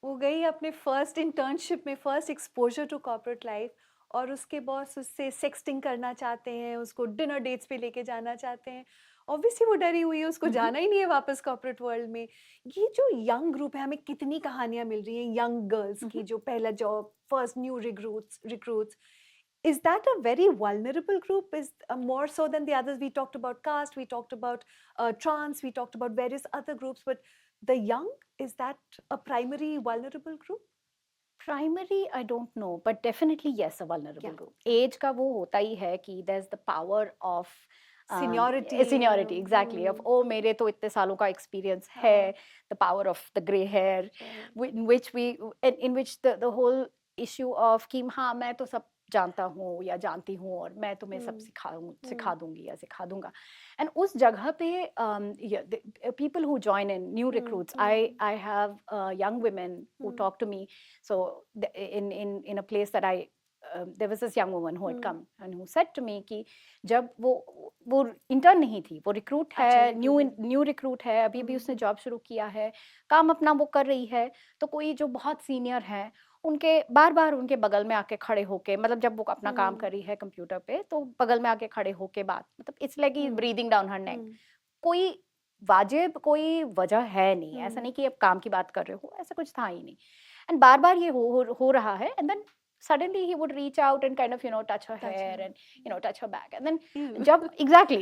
वो गई अपने first internship में, first exposure to corporate life, और उसके बॉस उससे सेक्सटिंग करना चाहते हैं, उसको डिनर डेट्स पे लेके जाना चाहते हैं. ऑब्वियसली वो डरी हुई है, उसको जाना ही नहीं है वापस कॉर्पोरेट वर्ल्ड में. ये जो यंग ग्रुप है, हमें कितनी कहानियां मिल रही हैं यंग गर्ल्स की, जो पहला job, first new recruits. Is that a very vulnerable group? Is more so than the others? We talked about caste, we talked about trans, we talked about various other groups, but the young, is that a primary vulnerable group? Primary, I don't know, but definitely yes, a vulnerable Yeah. group. Age का वो होता ही है कि there's the power of Seniority. seniority, exactly, of oh मेरे तो इतने सालों का experience है, the power of the grey hair, in which the whole issue of कि हाँ मैं तो सब जानता हूँ या जानती हूँ और मैं तुम्हें सब सिखा दूंगी या सिखा दूंगा. And उस जगह पे the people who join in, new recruits, I have young women who talk to me. So in a place that there was this young woman who had come and who said to me कि जब वो वो intern नहीं थी, वो recruit अच्छा, है, recruit new recruit है, अभी अभी उसने जॉब शुरू किया है, काम अपना वो कर रही है। तो कोई जो बहुत सीनियर है उनके बार बार उनके बगल में आके खड़े होके, मतलब जब वो अपना काम कर रही है कंप्यूटर पे तो बगल में आके खड़े होके बात, मतलब इट्स लाइक ब्रीदिंग डाउन हर नेक। कोई वाजिब कोई वजह है नहीं, ऐसा नहीं कि अब काम की बात कर रहे हो, ऐसा कुछ था ही नहीं। एंड बार बार ये हो रहा है, and then suddenly he would reach out and kind of touch her hair and touch her back, and then जब exactly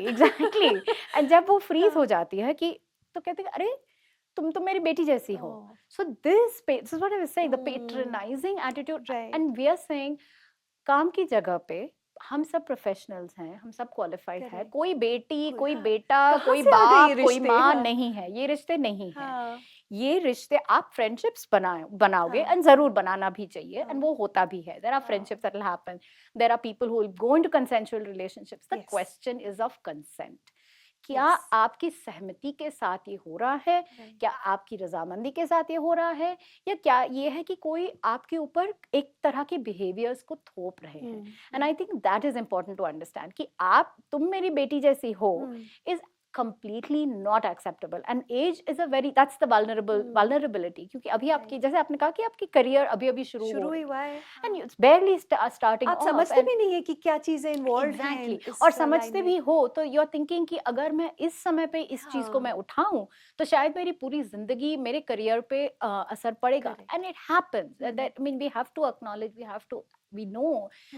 and जब वो freeze हो जाती है कि तो कहते हैं अरे तुम तो मेरी बेटी जैसी हो। So this is what I was saying, the patronizing attitude, Right. and we are saying काम की जगह पे हम सब प्रोफेशनल्स हैं, हम सब क्वालिफाइड है, Correct. कोई बेटी कोई हाँ, बेटा कहाँ कोई से आ गए ये बाप कोई रिश्ते? माँ हाँ। नहीं है, ये रिश्ते नहीं है। हाँ, ये रिश्ते आप फ्रेंडशिप्स बनाओगे, हाँ, एंड जरूर बनाना भी चाहिए, हाँ, एंड वो होता भी है। देयर आर हाँ, friendships that will happen, there are people who will go into consensual relationships. The Yes. Question is of consent. क्या Yes. आपकी सहमति के साथ ये हो रहा है, Right. क्या आपकी रजामंदी के साथ ये हो रहा है, या क्या ये है कि कोई आपके ऊपर एक तरह के बिहेवियर्स को थोप रहे हैं। And I think that is important to understand कि तुम मेरी बेटी जैसी हो is completely not acceptable, and age is a very, that's the vulnerability, क्योंकि अभी आपकी जैसे आपने कहा कि आपकी करियर अभी अभी शुरू शुरू हो ही रही हुआ है, है, and हाँ। it's barely starting आप off, समझते and भी नहीं है कि क्या चीजें इन्वॉल्व हैं एग्जैक्टली इस और लाइन समझते में। भी हो तो यू आर थिंकिंग कि अगर मैं इस समय पे इस चीज को हाँ। मैं उठाऊं तो शायद मेरी पूरी जिंदगी मेरे करियर पे असर पड़ेगा। Correct. And it happens that, I mean we have to acknowledge, we have to, we know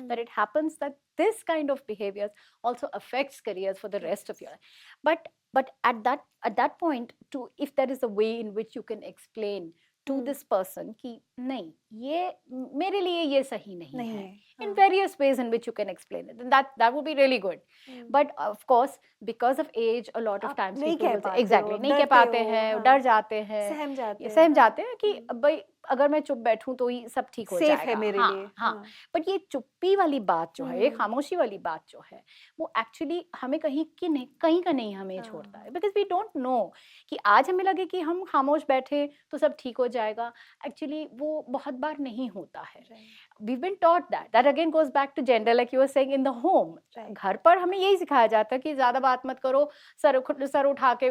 that it happens that this kind of behavior also affects careers for the rest of your life. But at that point, to if there is a way in which you can explain to this person कि नहीं ये मेरे लिए ये सही नहीं है, in various ways in which you can explain it, and that would be really good. But of course because of age a lot of आप times नहीं people कह will say पाते exactly हो, नहीं कह डरते पाते हो, हैं, हाँ। डर जाते हैं, सहम जाते ये हैं, सहम हाँ। जाते हैं कि भाई अगर मैं चुप बैठूं तो ही सब ठीक हो Safe जाएगा, है मेरे हाँ लिए, हाँ। हाँ। बट ये चुप्पी वाली बात जो है, ये खामोशी वाली बात जो है, वो एक्चुअली हमें कहीं का नहीं हमें छोड़ता है, बिकॉज वी डोंट नो कि आज हमें लगे कि हम खामोश बैठे तो सब ठीक हो जाएगा, एक्चुअली वो बहुत बार नहीं होता है। We've been taught that again goes back to gender, like you were saying, in the home. घर पर हमें यही सिखाया जाता है कि ज्यादा बात मत करो, सर उठा के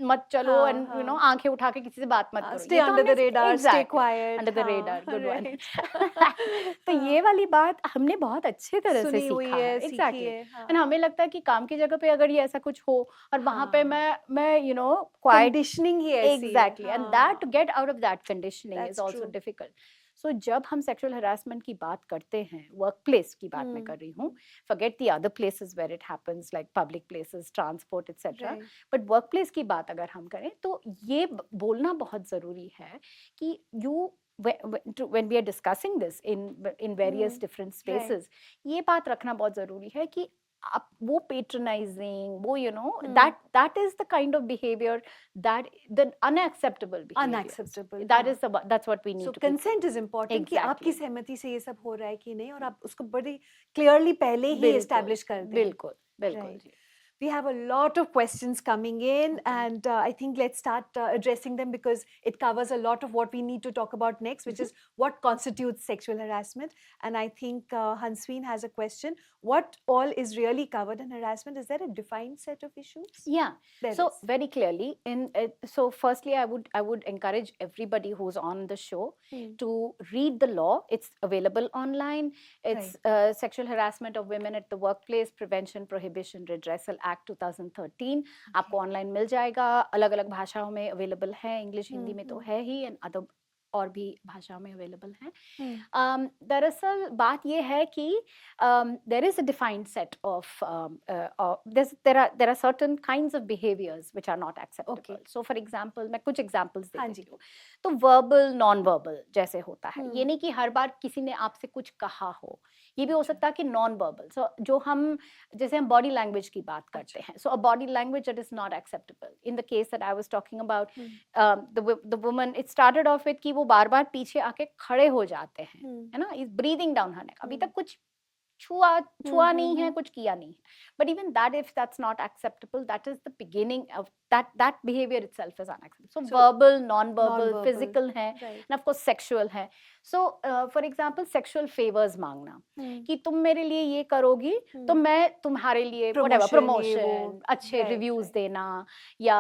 मत चलो, हाँ, and हाँ। आंखें उठा के किसी से बात मत करो। Stay ये तो under the हमने radar, stay exactly, quiet, under the हाँ, radar, good one. right. तो ये वाली बात हमने बहुत अच्छे तरह से सुनी हुई सीखा है, है, सीखी exactly. है, हाँ। And हमें लगता है कि काम की जगह पे अगर ये ऐसा कुछ हो और वहाँ पे मैं quiet, Conditioning ही ऐसी है, exactly, and that हाँ। to get out of that conditioning That's is also true. difficult. So जब हम sexual harassment की बात करते हैं, workplace की बात मैं कर रही हूँ, forget the other places where it happens like public places, transport, etc. Right. But workplace की बात अगर हम करें तो ये बोलना बहुत जरूरी है कि when we are discussing this in various different spaces, ये बात रखना बहुत जरूरी है कि आप वो patronizing, वो that is the kind of behavior that the unacceptable behavior. Unacceptable, That's what we need So to keep. consent is important कि Exactly. आपकी सहमति से ये सब हो रहा है कि नहीं, और आप उसको बड़ी clearly पहले ही बिल्कुल, establish कर दें। बिल्कुल Right. Ji. We have a lot of questions coming in, and I think let's start addressing them because it covers a lot of what we need to talk about next, which is what constitutes sexual harassment. And I think Hansween has a question. What all is really covered in harassment? Is there a defined set of issues? Yeah. There So is. very clearly, so firstly, I would encourage everybody who's on the show to read the law. It's available online. It's Sexual Harassment of Women at the Workplace Prevention, Prohibition, Redressal Act 2013. आपको online मिल जाएगा, अलग अलग भाषाओं में available है, English Hindi में तो है ही, एंड अदर और भी भाषाओं में अवेलेबल हैं। दरअसल बात ये है कि there is a defined set of there are certain kinds of behaviors which are not acceptable. So for example, मैं कुछ examples दे देती हूँ। तो verbal, non-verbal जैसे होता है, ये नहीं कि हर बार किसी ने आपसे कुछ कहा हो, ये भी हो सकता है कि non-verbal. So जो जैसे हम body language की बात करते हैं, so a body language that is not acceptable. In the case that I was talking about, the woman, it started off with कि वो बार-बार पीछे आके खड़े हो जाते हैं, है ना, is breathing down her neck. अभी तक कुछ छुआ नहीं है, कुछ किया नहीं है. But even that, if that's not acceptable, that is the beginning of that behavior itself is unacceptable. So, So, verbal, non-verbal, non-verbal, physical है, right. and of course sexual है. So, for example, sexual favors मांगना कि तुम मेरे लिए ये करोगी तो मैं तुम्हारे लिए whatever Promotion, ये वो, promotion, अच्छे right, reviews right. देना या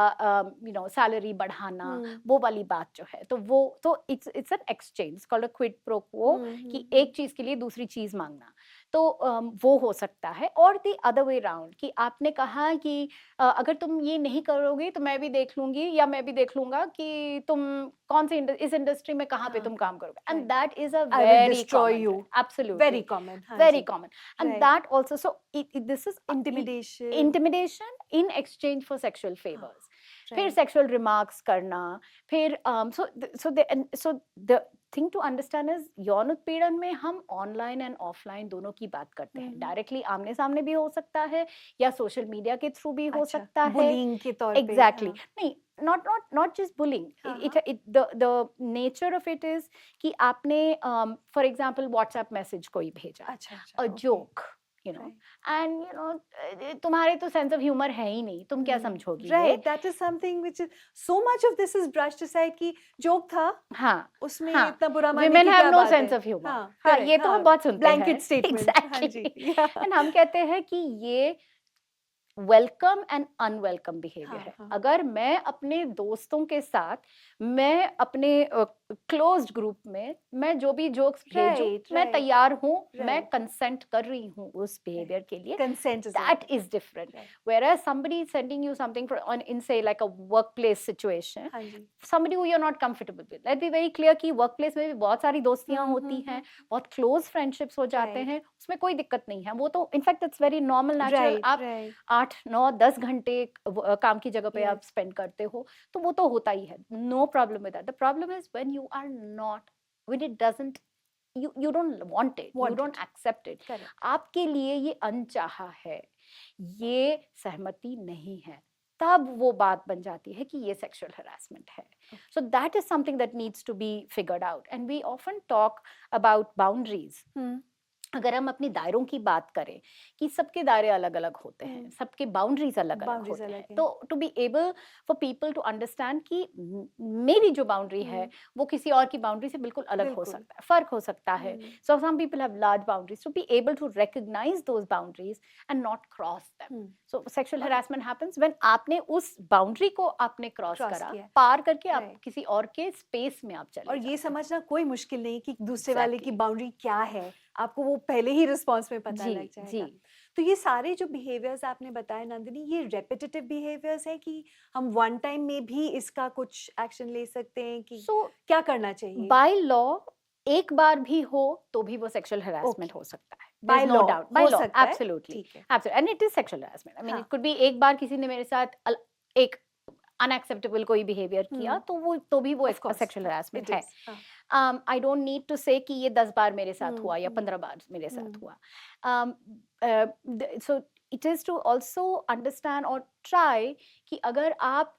salary बढ़ाना, वो वाली बात जो है, तो वो तो it's an exchange, it's called a quid pro quo, कि एक चीज के लिए दूसरी चीज मांगना. तो वो हो सकता है. और द अदर वे राउंड कि आपने कहा कि अगर तुम ये नहीं करोगे तो मैं भी देख लूंगी या मैं भी देख लूंगा कि तुम कौन से इस इंडस्ट्री में कहाँ पे तुम काम करोगे. And that is a I will very destroy you. Absolutely Very common. हाँ very जी. common. And Right. that also, so this is Intimidation. in exchange for sexual favors. फिर Right. सेक्सुअल रिमार्क्स करना, फिर so the thing to understand is यौन उत्पीड़न में हम online and offline दोनों की बात करते हैं. डायरेक्टली आमने सामने भी हो सकता है या सोशल मीडिया के थ्रू भी हो अच्छा, सकता है. bullying के तौर पे. Exactly. हाँ. नहीं, not just bullying. हाँ, The nature of it is कि आपने for example WhatsApp मैसेज कोई भेजा, अच्छा, अच्छा. a okay. joke, Right. and तुम्हारे तो सेंस ऑफ ह्यूमर है ही नहीं, तुम क्या समझोगी ये? Right. That is something which is so much of this is brushed aside कि joke था, हाँ, उसमें हाँ. इतना बुरा मानने Women की have क्या no बात sense है? of humor. हाँ, हाँ, correct, ये तो हाँ. हम बहुत सुनते हैं. Blanket statement. हाँ जी. Exactly. Yeah. And हम कहते हैं कि ये वेलकम एंड अनवेलकम बिहेवियर हाँ, है. हाँ. अगर मैं अपने दोस्तों के साथ, मैं अपने क्लोज्ड ग्रुप में मैं जो भी जोक्स भेजूं, Right, मैं right. तैयार हूँ, मैं Right. कंसेंट कर रही हूँ उस बिहेवियर के लिए. Consent is That important. is different. Right. Whereas somebody is sending you something in say like a workplace situation, हाँ जी. somebody who you're not comfortable with. Let's be very clear कि workplace में भी बहुत सारी दोस्तियां होती हैं, बहुत close friendships हो जाते Right. हैं, उसमें कोई दिक्कत नहीं है. वो तो in fact it's very normal, natural. Right, आप right. 8, 9, 10 घंटे काम की जगह पे Yes. आप स्पेंड करते हो, तो वो तो होता ही है. No problem with that. The problem is when you are not, when it doesn't, you don't want it, you don't accept it. Correct. आपके लिए ये अनचाहा है, ये सहमति नहीं है, तब वो बात बन जाती है कि ये सेक्सुअल हरासमेंट है. So that is something that needs to be figured out. And we often talk about boundaries. अगर हम अपनी दायरों की बात करें कि सबके दायरे अलग अलग होते हैं, सबके बाउंड्रीज अलग अलग Boundaries होते अलग हैं, हैं. तो to be able for people to understand कि मेरी जो बाउंड्री है वो किसी और की बाउंड्री से बिल्कुल अलग हो बिल्कुल. सकता है, फर्क हो सकता है. So some people have large boundaries, to be able to recognise those boundaries and not cross them. So sexual harassment happens when आपने उस बाउंड्री को आपने क्रॉस Cross करा, किया. पार करके आप Right. किसी और के स्पेस में आप चले और ये जाते हैं. समझना कोई मुश्किल नहीं कि दूसरे वाले की Exactly. बाउंड्री क्या है, आपको वो पहले ही रिस्पॉन्स में पता जी, लग जाएगा. जी. तो ये सारे जो बिहेवियर्स आपने बताए नंदिनी, ये रेपिटेटिव बिहेवियर्स हैं कि हम वन टाइम में भी इसका कुछ एक्शन ले सकते हैं कि सो क्या करना चाहिए? बाय लॉ एक बार भी हो तो भी वो सेक्सुअल हरासमेंट Okay. हो सकता है. By There's no law, doubt. By हो law, सकता है, absolutely. ठीक है. Absolutely. And it is sexual harassment. I mean, हाँ. it could be एक बार किसी ने मेरे साथ एक अनएक्सेप्टेबल कोई बिहेवियर किया तो वो तो भी वो Of course. Sexual harassment It है. is. हाँ. आई डोंट नीड टू से कि ये 10 बार मेरे साथ हुआ या हम्म. 15 बार मेरे साथ हम्म. हुआ. So it is to also understand और ट्राई कि अगर आप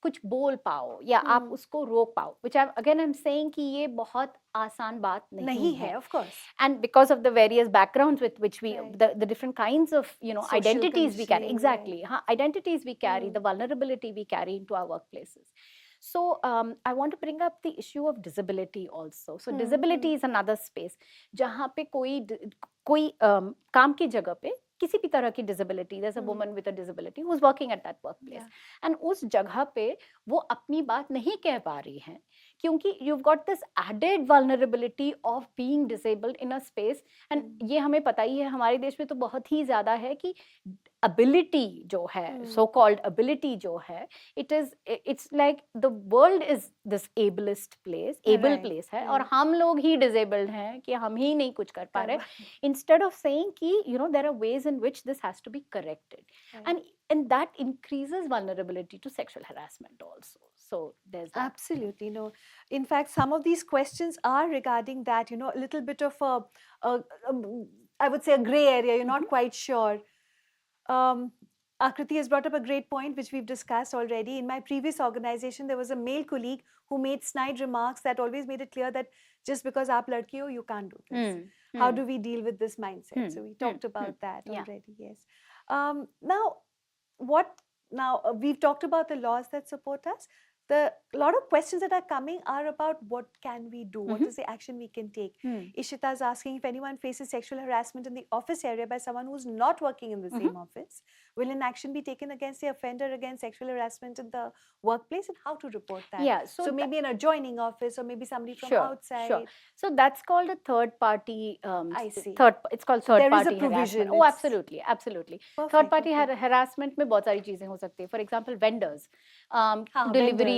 कुछ बोल पाओ या आप उसको रोक पाओ, which again I'm saying कि ये बहुत आसान बात नहीं है. of course. And because of the various backgrounds with which we Right. the different kinds of Social identities we carry, conditioning, exactly, identities we carry, Mm. the vulnerability we carry into our workplaces. So I want to bring up the issue of disability also. So disability is another space जहाँ पे कोई काम की जगह पे किसी भी तरह की disability, there's a woman with a disability who's working at that workplace, and उस जगह पे वो अपनी बात नहीं कह पा रही हैं क्योंकि you've got this added vulnerability of being disabled in a space, and ये हमें पता ही है हमारे देश में तो बहुत ही ज़्यादा है कि ability जो है, so called ability जो है, it's like the world is this ableist place, able Right, place है, right. और हम लोग ही disabled हैं कि हम ही नहीं कुछ कर पा रहे. Instead of saying कि there are ways in which this has to be corrected, Right. and that increases vulnerability to sexual harassment also. So there's that. Absolutely, no. In fact, some of these questions are regarding that, a little bit of a I would say a gray area. You're not quite sure. Akriti has brought up a great point, which we've discussed already. In my previous organization, there was a male colleague who made snide remarks that always made it clear that just because aap ladki ho, you can't do this. How do we deal with this mindset? So we talked about that Yeah. already. Yes. Now, we've talked about the laws that support us. A lot of questions that are coming are about what can we do? What is the action we can take? Ishita is asking if anyone faces sexual harassment in the office area by someone who's not working in the same office, will an action be taken against the offender against sexual harassment in the workplace, and how to report that? Yeah, So maybe an adjoining office or maybe somebody from Sure. outside. So that's called a third party. I see. It's called third there is a party provision, harassment. Oh, it's- absolutely, absolutely. Perfect, Third party okay. harassment में बहुत सारी चीजें हो सकती है. For example, vendors. हाँ, Delivery vendors.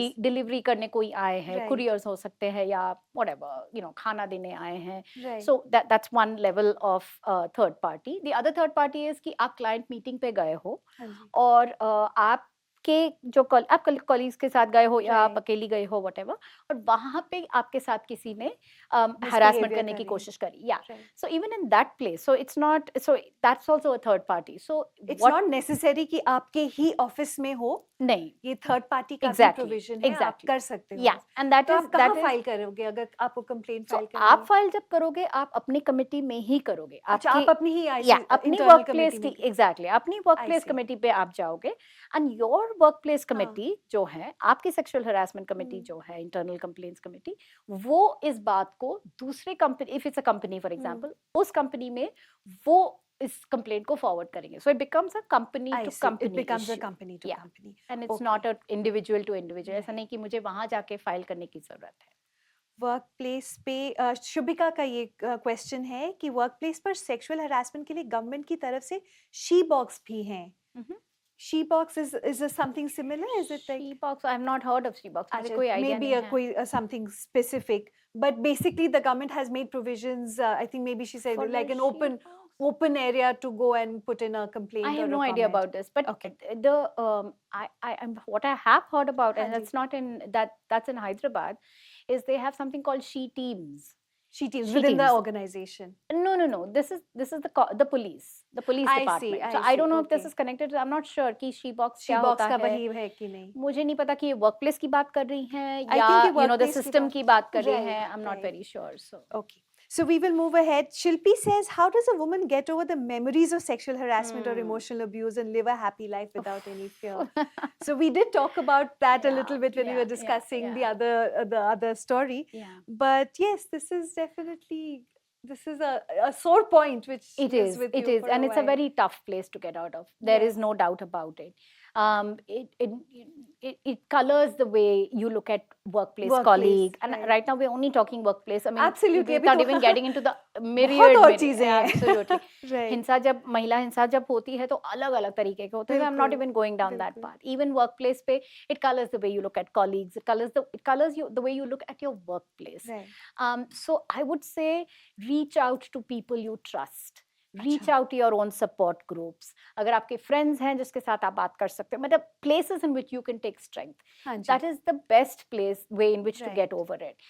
करने कोई आए हैं, Right. couriers हो सकते हैं या whatever, खाना देने आए हैं. Right. So that's one level of third party. The other third party is कि आप client meeting पे गए हो हाँ जी. और आप कलीग्स के साथ गए हो या आप Right. अकेली गए हो whatever, और वहां पे आपके साथ किसी ने harassment Misbehavior करने की करी. कोशिश करी. Yeah. Right. So even in that place, so that's also a third party. So It's not necessary कि आपके ही ऑफिस में हो. नहीं. ये थर्ड पार्टी का भी Exactly, प्रोविजन है, आप exactly. कर सकते हो. Yeah, and that तो is आप कहाँ that is फाइल करोगे अगर आपको कंप्लेंट so फाइल करनी आप है? फाइल जब करोगे आप अपनी कमेटी में ही करोगे. अच्छा, आप अपनी ही या अपनी internal वर्कप्लेस committee की में. एग्जैक्टली अपनी वर्कप्लेस see. कमेटी पे आप जाओगे एंड योर वर्कप्लेस कमेटी जो है आपकी सेक्सुअल हरासमेंट कमेटी जो है इंटरनल कंप्लेंट्स कमेटी वो इस बात को दूसरे company if it's a company for example उस कंपनी में वो इस कंप्लेंट को फॉरवर्ड करेंगे. So it becomes a company I to see. It company becomes a company to Yeah. company. And it's Okay. Not a individual to individual. ऐसा Right. नहीं कि मुझे वहां जाके फाइल करने की जरूरत है. वर्कप्लेस पे शुभिका का ये क्वेश्चन है कि वर्कप्लेस पर सेक्सुअल हरासमेंट के लिए गवर्नमेंट की तरफ से शी बॉक्स भी हैं. She box is something similar, is it like She-box, I have not heard of She-box. मुझे कोई आइडिया maybe नहीं a है. koi something specific, but basically the government has made provisions. I think maybe she said For like the an open area to go and put in a complaint. I have or no a idea comment. about this, but Okay. what I have heard about, and Hanji. it's not in that's in Hyderabad, is they have something called she teams. She teams She within the teams. organization. No. This is the police I see, department. I So I don't see, know if this okay. is connected. I'm not sure कि she box She क्या box होता का है. वही है कि नहीं? मुझे नहीं पता कि ये वर्कप्लेस की बात कर रही हैं I या think ये the workplace की system बात- की बात कर रही Right, हैं. I'm not right. very sure. So Okay. So we will move ahead. Shilpi says, how does a woman get over the memories of sexual harassment or emotional abuse and live a happy life without any fear? So we did talk about that a Yeah, little bit when we were yeah, discussing yeah. the other story. yeah. But yes, this is a sore point which It is is, with it you is, for and it's a while. very tough place to get out of. There Yes. is no doubt about it. It colors the way you look at workplace colleague, and right. right now we're only talking workplace. I mean, Absolutely, we're अभी not तो even getting into the बहुत myriad. और चीजें हैं. Absolutely. Right. हिंसा जब महिला हिंसा जब होती है तो अलग अलग तरीके के होते हैं. I'm not बिल्कुल, even going down that बिल्कुल. path. Even workplace पे it colors the way you look at colleagues. It colors you the way you look at your workplace. Right. So I would say reach out to people you trust. Reach out to your own support groups. अगर आपके friends हैं जिसके साथ आप बात कर सकते हो, मतलब places in which you can take strength. हाँ जी. That is the best way in which to get over it.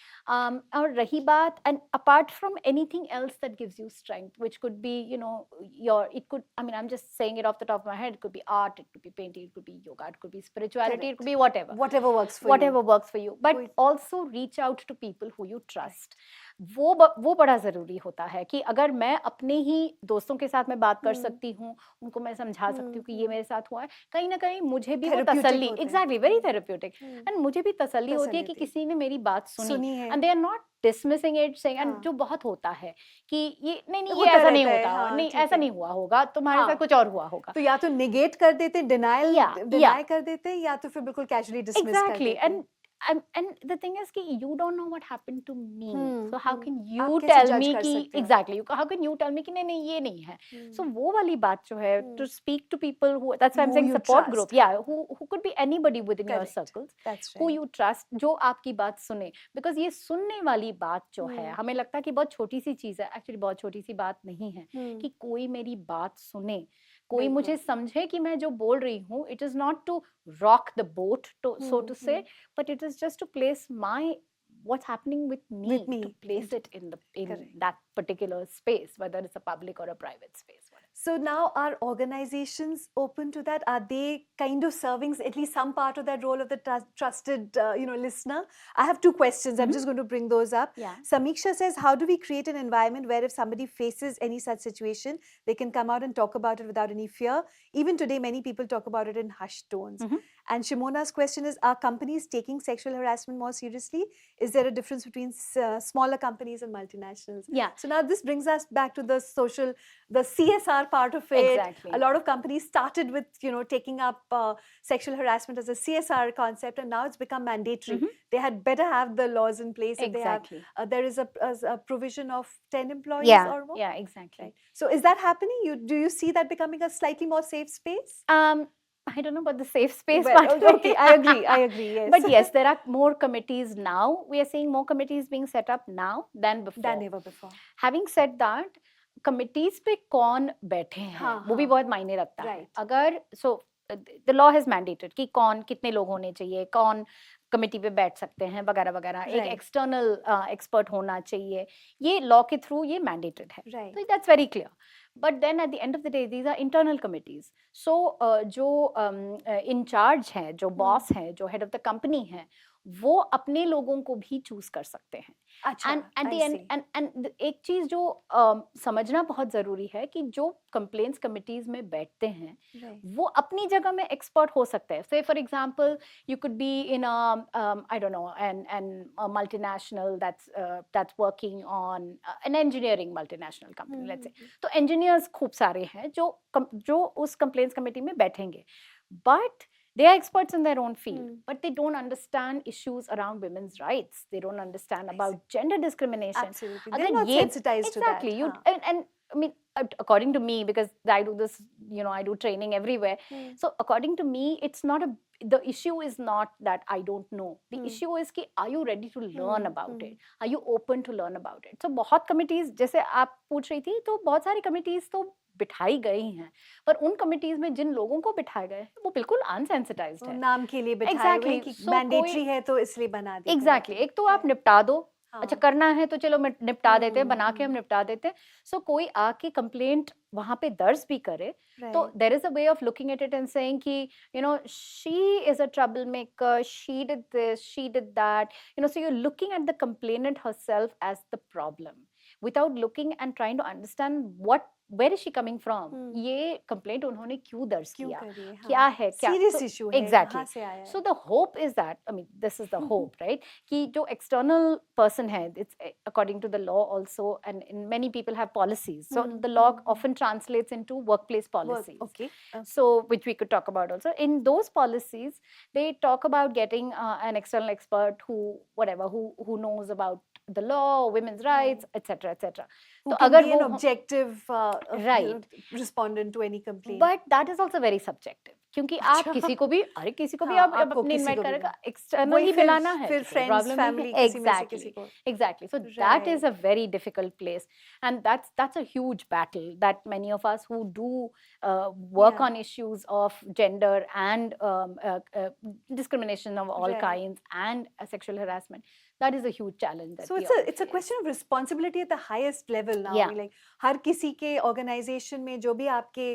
और रही बात, and apart from anything else that gives you strength, which could be, I'm just saying it off the top of my head, it could be art, it could be painting, it could be yoga, it could be spirituality, Correct. it could be whatever. Whatever works for Whatever you. works for you. But कोई- also reach out to people who you trust. वो बड़ा ज़रूरी होता है कि अगर मैं अपने ही दोस्तों के साथ मैं बात कर सकती हूँ, उनको मैं समझा सकती हूँ कि ये मेरे साथ हुआ है, कहीं ना कहीं मुझे भी वो Therapeutic तसल्ली, होता है. एग्जैक्टली, वेरी थेरेप्यूटिक, एंड मुझे भी तसल्ली होती है कि होती है. किसी ने मेरी बात सुनी सुनी, है. And they are not dismissing it, saying, and हाँ. जो बहुत होता है कि ये नहीं ये होता ऐसा नहीं रहता है, होता, हाँ, नहीं ठीक ऐसा है. नहीं हुआ होगा, तुम्हारे हाँ. साथ कुछ और हुआ होगा. तो या तो negate कर देते, deny Yeah. कर देते, या तो फिर बिल्कुल casually dismiss कर Exactly, देते. and the thing is कि you don't know what happened to me, so how can you आप कैसे tell judge me कर कि सकते हो? exactly, how can you tell me कि नहीं ये नहीं है. So वो वाली बात जो है, to speak to people who, that's why I'm Who saying you support trust. group, yeah, who could be anybody within your Correct. circles, That's who right. you trust, जो आपकी बात सुने, because ये सुनने वाली बात जो है, हमें लगता है कि बहुत छोटी सी चीज़ है, actually बहुत छोटी सी बात नहीं है, कि कोई मेरी बात सुने, कोई मुझे समझे कि मैं जो बोल रही हूँ, it is not to rock the boat, so to say, but it is just to place what's happening with me, to place it in that particular space, whether it's a public or a private space. So now are organizations open to that? Are they kind of serving at least some part of that role of the trusted, listener? I have two questions. I'm just going to bring those up. Yeah. Samiksha says, how do we create an environment where if somebody faces any such situation, they can come out and talk about it without any fear? Even today, many people talk about it in hushed tones. And Shimona's question is, are companies taking sexual harassment more seriously? Is there a difference between smaller companies and multinationals? Yeah. So now this brings us back to the CSR part of it. Exactly. A lot of companies started with, taking up sexual harassment as a CSR concept, and now it's become mandatory. They had better have the laws in place. If Exactly. they have, there is a provision of 10 employees Yeah. or more. Yeah. Exactly. Right. So is that happening? Do you see that becoming a slightly more safe space? I don't know about the safe space Well, part. okay, I agree, yes. But yes, there are more committees now. We are seeing more committees being set up now than before. Than ever before. Having said that, committees पे कौन बैठे हैं हाँ, वो भी हाँ. बहुत मायने रखता है. Right. अगर the law has mandated कि कौन कितने लोग होने चाहिए, कौन कमिटी पे बैठ सकते हैं वगैरह वगैरह, एक Right. एक्सटर्नल एक्सपर्ट होना चाहिए, ये लॉ के थ्रू ये मैंडेटेड है. Right. तो that's very clear. But then at the end of the day these are internal committees. So जो इंचार्ज हैं, जो बॉस हैं, जो हेड ऑफ द कंपनी हैं, वो अपने लोगों को भी चूज कर सकते हैं. अच्छा, and at the I see. And एक चीज जो समझना बहुत जरूरी है कि जो कंप्लेंट्स कमिटीज में बैठते हैं Right. वो अपनी जगह में एक्सपर्ट हो सकते हैं. Say for example you could be in I don't know an multinational that's working on an engineering multinational company, let's say. तो इंजीनियर्स खूब सारे हैं जो उस कंप्लेंट्स कमिटी में बैठेंगे, but they are experts in their own field, but they don't understand issues around women's rights. They don't understand about gender discrimination. Absolutely. अगर They're not ये- sensitized exactly, to that. and I mean, according to me, because I do this, I do training everywhere. So according to me, it's not the issue is not that I don't know. The issue is कि are you ready to learn about it? Are you open to learn about it? So बहुत committees, जैसे आप पूछ रही थी, तो बहुत सारी committees तो बिठाई गई हैं, पर उन कमिटीज में जिन लोगों को बिठाए गए हैं वो बिल्कुल अनसेंसिटाइज्ड वो है. नाम के लिए बिठाए Exactly. हुए कि So मैंडेटरी कोई- है तो इसलिए बना दिया. एग्जैक्टली. एक तो आप निपटा दो, हाँ. अच्छा करना है तो चलो निपटा देते हैं, बना के हम निपटा देते हैं. सो कोई आके कंप्लेंट वहां पे दर्ज भी करे, तो there is a way of looking at it and saying कि she is a trouble maker, she did this, she did that, so you looking at the complainant herself as the problem without looking and trying to understand where is she coming from. ये complaint उन्होंने क्यों दर्ज किया, क्या है, क्या serious issue है, exactly. कहाँ से आया है? So the hope is that, I mean, this is the hope, right? कि जो external person है, it's according to the law also, and many people have policies. So the law often translates into workplace policies. Okay. So which we could talk about also. In those policies, they talk about getting an external expert who knows about the law, women's rights, etc., etc. Who तो can अगर be an वो objective Right. respondent to any complaint. But that is also very subjective, क्योंकि आप किसी को भी हाँ, आप आपको अपने किसी इनवाइट को भी करेगा, वही एक्सटर्नली फिर- बुलाना है, फिर तो friends, problem नहीं है. family, किसी में से Exactly. किसी को. Exactly. So that is a very difficult place, and that's a huge battle that many of us who do work Yeah. on issues of gender and discrimination of all Right. kinds and sexual harassment. That is a huge challenge. That So we it's all a face. question of responsibility at the highest level now. Yeah. Like हर किसी के organization में जो भी आपके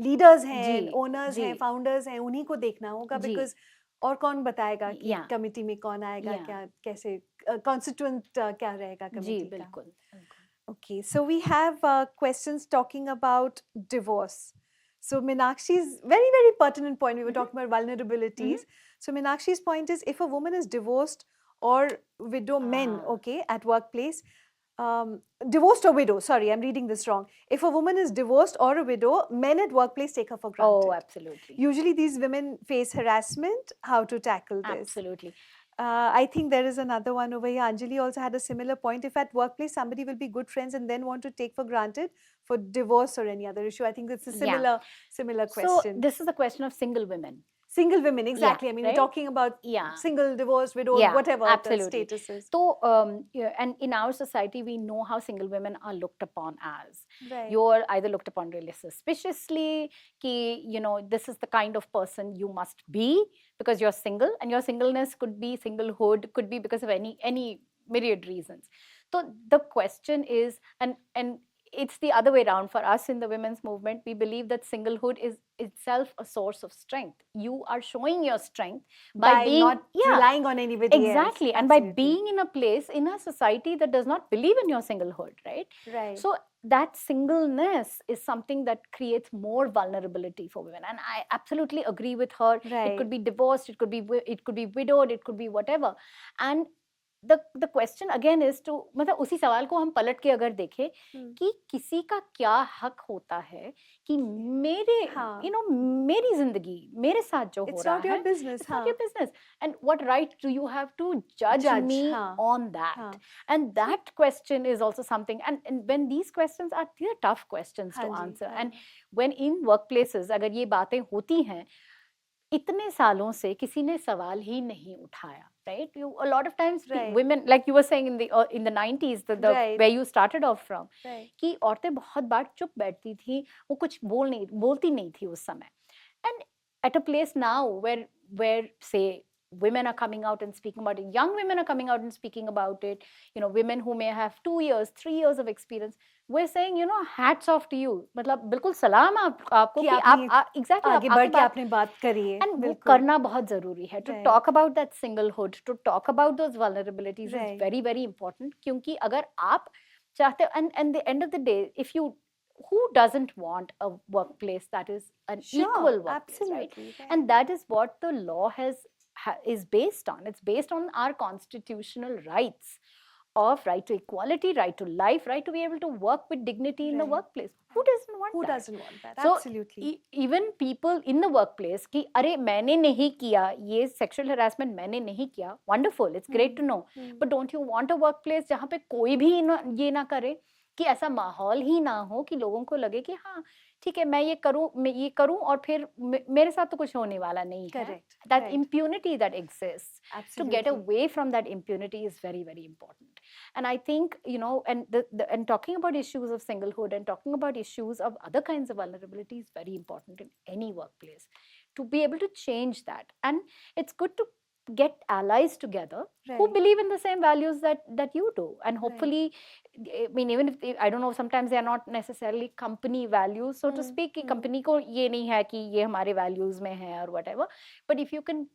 leaders हैं, जी, owners हैं, जी. founders हैं, उन्हीं को देखना होगा, जी. because और कौन बताएगा कि Yeah. कमिटी में कौन आएगा, Yeah. क्या कैसे constituent क्या रहेगा जी कमिटी का. बिल्कुल. Okay, so we have questions talking about divorce. So Meenakshi's very, very pertinent point. We were talking about vulnerabilities. So Meenakshi's point is, if a woman is divorced or widow, men, Ah. okay, at workplace, divorced or widow, sorry, I'm reading this wrong. If a woman is divorced or a widow, men at workplace take her for granted. Oh, absolutely. Usually these women face harassment. How to tackle this? Absolutely. I think there is another one over here. Anjali also had a similar point. If at workplace somebody will be good friends and then want to take for granted for divorce or any other issue, I think it's a Yeah. similar So question. this is a question of single women. Single women, exactly. I mean, right? we're talking about Yeah. single, divorced, widowed, Yeah, whatever absolutely. the status is. So, and in our society, we know how single women are looked upon as. Right. You're either looked upon really suspiciously, ki, this is the kind of person you must be because you're single, and your singleness could be singlehood, could be because of any myriad reasons. So the question is, and it's the other way around for us in the women's movement. We believe that singlehood is itself a source of strength. You are showing your strength by being not relying on anybody exactly, else. and by being in a place in a society that does not believe in your singlehood, right? Right. So that singleness is something that creates more vulnerability for women, and I absolutely agree with her. It Right. could be divorced, it could be widowed, it could be whatever. And the question again is to, मतलब उसी सवाल को हम पलट के अगर देखें कि किसी का क्या हक होता है कि मेरे you know मेरी जिंदगी मेरे साथ जो हो It's रहा not your है, business. it's not your business, and what right do you have to judge me on that? And that question is also something, and when these questions are, these are tough questions to answer. And when in workplaces अगर ये बातें होती हैं, इतने सालों से किसी ने सवाल ही नहीं उठाया, right? You a lot of times women, like you were saying in the 90s, the where you started off from, कि औरतें बहुत बार चुप बैठती थी, वो कुछ बोलती नहीं थी उस समय. And at a place now where say women are coming out and speaking about it, young women are coming out and speaking about it, you know, women who may have 2 years, 3 years of experience, we're saying, you know, hats off to you. मतलब बिल्कुल सलाम आपको कि आप exactly आगे बढ़ के आपने बात करी है. And वो करना बहुत जरूरी है. To talk about that singlehood, to talk about those vulnerabilities is very, very important. क्योंकि अगर आप चाहते, and the end of the day, if you, who doesn't want a workplace that is an equal workplace, right? And that is what the law is based on. It's based on our constitutional rights of right to equality, right to life, right to be able to work with dignity in the workplace. Who doesn't want that? Who doesn't want that? So, absolutely. Even people in the workplace कि अरे मैंने नहीं किया ये sexual harassment, मैंने नहीं किया, wonderful, it's great to know. But don't you want a workplace जहाँ पे कोई भी ये ना करे, कि ऐसा माहौल ही ना हो कि लोगों को लगे कि हाँ ठीक है मैं ये करूं और फिर मेरे साथ तो कुछ होने वाला नहीं है. Correct. That impunity that exists, absolutely. to get away from that impunity is very, very important. And I think, you know, and talking about issues of singlehood and talking about issues of other kinds of vulnerability is very important in any workplace, to be able to change that. And it's good to get allies together who believe in the same values that you do, and hopefully I mean, even if I don't know, sometimes they are not necessarily company values, so to speak, कि company को ये नहीं है कि ये हमारे values में है or whatever, but if you can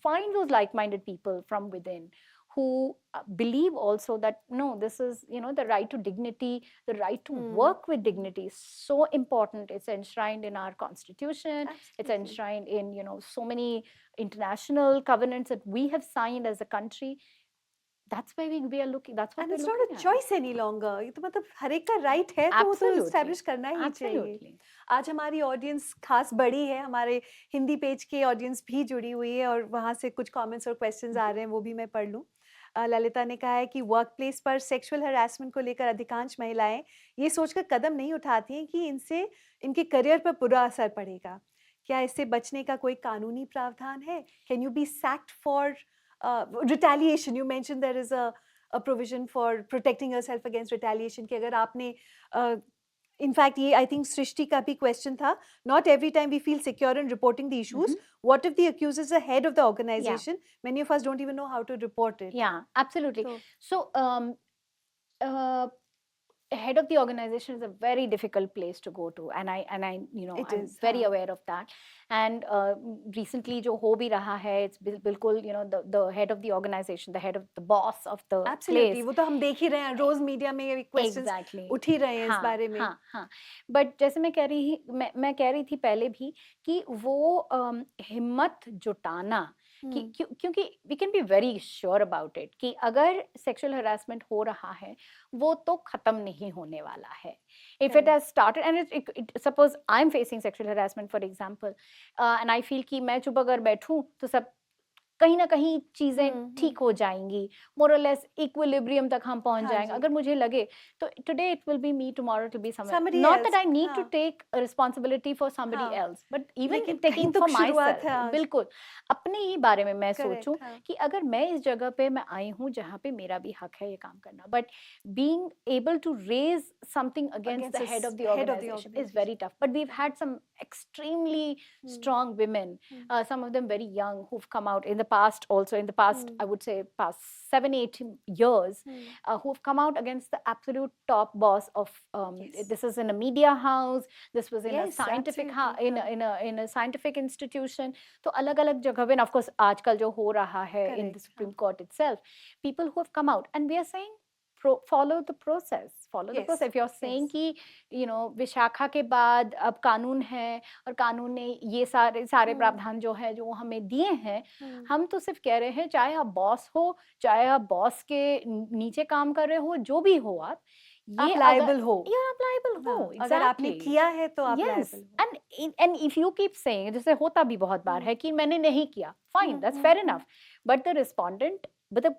find those like-minded people from within who believe also that no, this is, you know, the right to dignity, the right to work with dignity is so important. It's enshrined in our constitution. It's enshrined in, you know, so many international covenants that we have signed as a country. That's why we are looking. That's what and we're it's not a choice any longer. ये तो मतलब हर एक का right है, तो वो तो establish करना ही चाहिए. आज हमारी audience खास बड़ी है, हमारे हिंदी पेज के audience भी जुड़ी हुई है और वहाँ से कुछ comments और questions आ रहे हैं, वो भी मैं पढ़ लूँ. ललिता ने कहा है कि वर्कप्लेस पर सेक्सुअल हरासमेंट को लेकर अधिकांश महिलाएं ये सोचकर कदम नहीं उठाती हैं कि इनसे इनके करियर पर बुरा असर पड़ेगा. क्या इससे बचने का कोई कानूनी प्रावधान है? Can you B sacked for retaliation? You mentioned there is a provision for protecting yourself against retaliation कि अगर आपने in fact ये I think सृष्टि का भी question था, not every time we feel secure in reporting the issues. What if the accuser is the head of the organization? Many of us don't even know how to report it. Yeah, absolutely. So head of the organization is a very difficult place to go to, and I you know, I'm very aware of that. And recently जो हो भी रहा है, it's बिल्कुल, you know, the head of the organization, the head of the boss of the absolutely place. वो तो हम देख ही रहे हैं, रोज मीडिया में ये questions उठ ही रहे हैं इस बारे में. हाँ. But जैसे मैं कह रही थी पहले भी कि वो हिम्मत जुटाना, क्योंकि we can be very sure about it कि अगर sexual harassment हो रहा है वो तो खत्म नहीं होने वाला है. If it has started, and suppose I'm facing sexual harassment for example, and I feel कि मैं चुप अगर बैठूं तो सब कहीं ना कहीं चीजें ठीक हो जाएंगी, more or less equilibrium तक हम पहुंच जाएंगे. अगर मुझे लगे तो today it will be me, tomorrow it will be somebody not else. That I need to take a responsibility for somebody else, but even taking for myself. बिल्कुल अपने ही बारे में मैं सोचूं कि अगर मैं इस जगह पे मैं आई हूँ जहाँ पे मेरा भी हक है ये काम करना, but being able to raise something against the head of the organization is very tough. But we've had some extremely strong women, some of them very young, who've come out in the the past also, in the past, I would say past 7-8 years, who have come out against the absolute top boss of, Yes. this is in a media house, this was in a Yes, scientific absolutely, in a scientific institution. तो अलग अलग जगह पे, of course आजकल जो हो रहा है in the Correct, Supreme Court itself, people who have come out, and we are saying follow the process, follow the Yes, process. If you're saying yes. कि विशाखा के बाद अब कानून है और कानून ने ये सारे प्रावधान जो है जो हमें दिए हैं, हम तो सिर्फ कह रहे हैं चाहे आप बॉस हो, चाहे आप बॉस के नीचे काम कर रहे हो, जो भी हो आप liable हो। आप लायबल हो, अगर आपने exactly. किया है तो आप Yes, liable हो। and if you keep saying, जैसे होता भी बहुत बार है कि मैंने नहीं किया, fine, that's fair enough, but the respondent,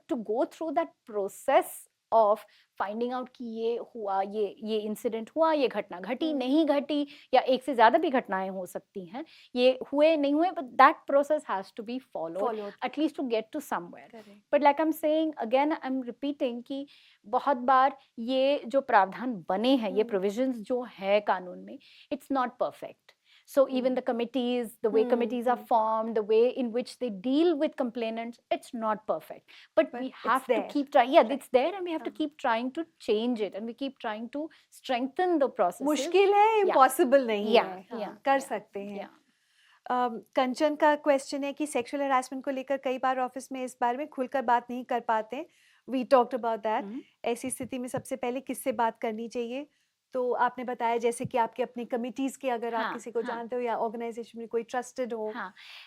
to go through that process of finding out कि ये हुआ, ये इंसिडेंट हुआ, ये घटना घटी नहीं घटी, या एक से ज्यादा भी घटनाएं हो सकती हैं, ये हुए नहीं हुए, but that process has to be followed at least to get to somewhere. Correct. But like I'm saying again, I'm repeating कि बहुत बार ये जो प्रावधान बने हैं, ये provisions जो है कानून में, it's not perfect. So even the committees, the way committees are formed, the way in which they deal with complainants, it's not perfect. But we it's have to there. keep trying. Yeah, it's there, and we have to keep trying to change it, and we keep trying to strengthen the processes. मुश्किल है, impossible नहीं Yeah, है, yeah, कर yeah, सकते हैं। Yeah. कंचन का question है कि सेक्सुअल हरासमेंट को लेकर कई बार ऑफिस में इस बारे में खुलकर बात नहीं कर पाते। We talked about that. ऐसी स्थिति में सबसे पहले किससे बात करनी चाहिए? तो आपने बताया जैसे कि आपके अपनी कमिटीज के, अगर आप किसी को जानते हो या ऑर्गेनाइजेशन में कोई ट्रस्टेड हो।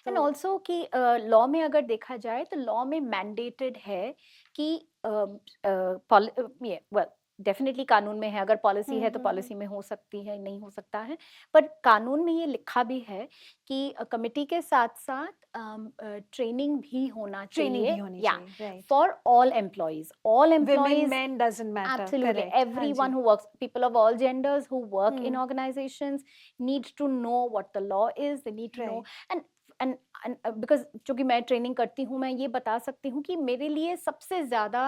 एंड ऑल्सो कि लॉ में अगर देखा जाए तो लॉ में मैंडेटेड है कि वेल डेफिनेटली कानून में है, अगर पॉलिसी है तो पॉलिसी में हो सकती है, नहीं हो सकता है, पर कानून में ये लिखा भी है कि कमिटी के साथ साथ ट्रेनिंग भी होना चाहिए for all employees, women, men, doesn't matter. Absolutely. Correct. Everyone who works, people of all genders who work in organizations need to know what the law is. They need to know, and because चूंकि मैं training करती हूँ, मैं ये बता सकती हूँ कि मेरे लिए सबसे ज्यादा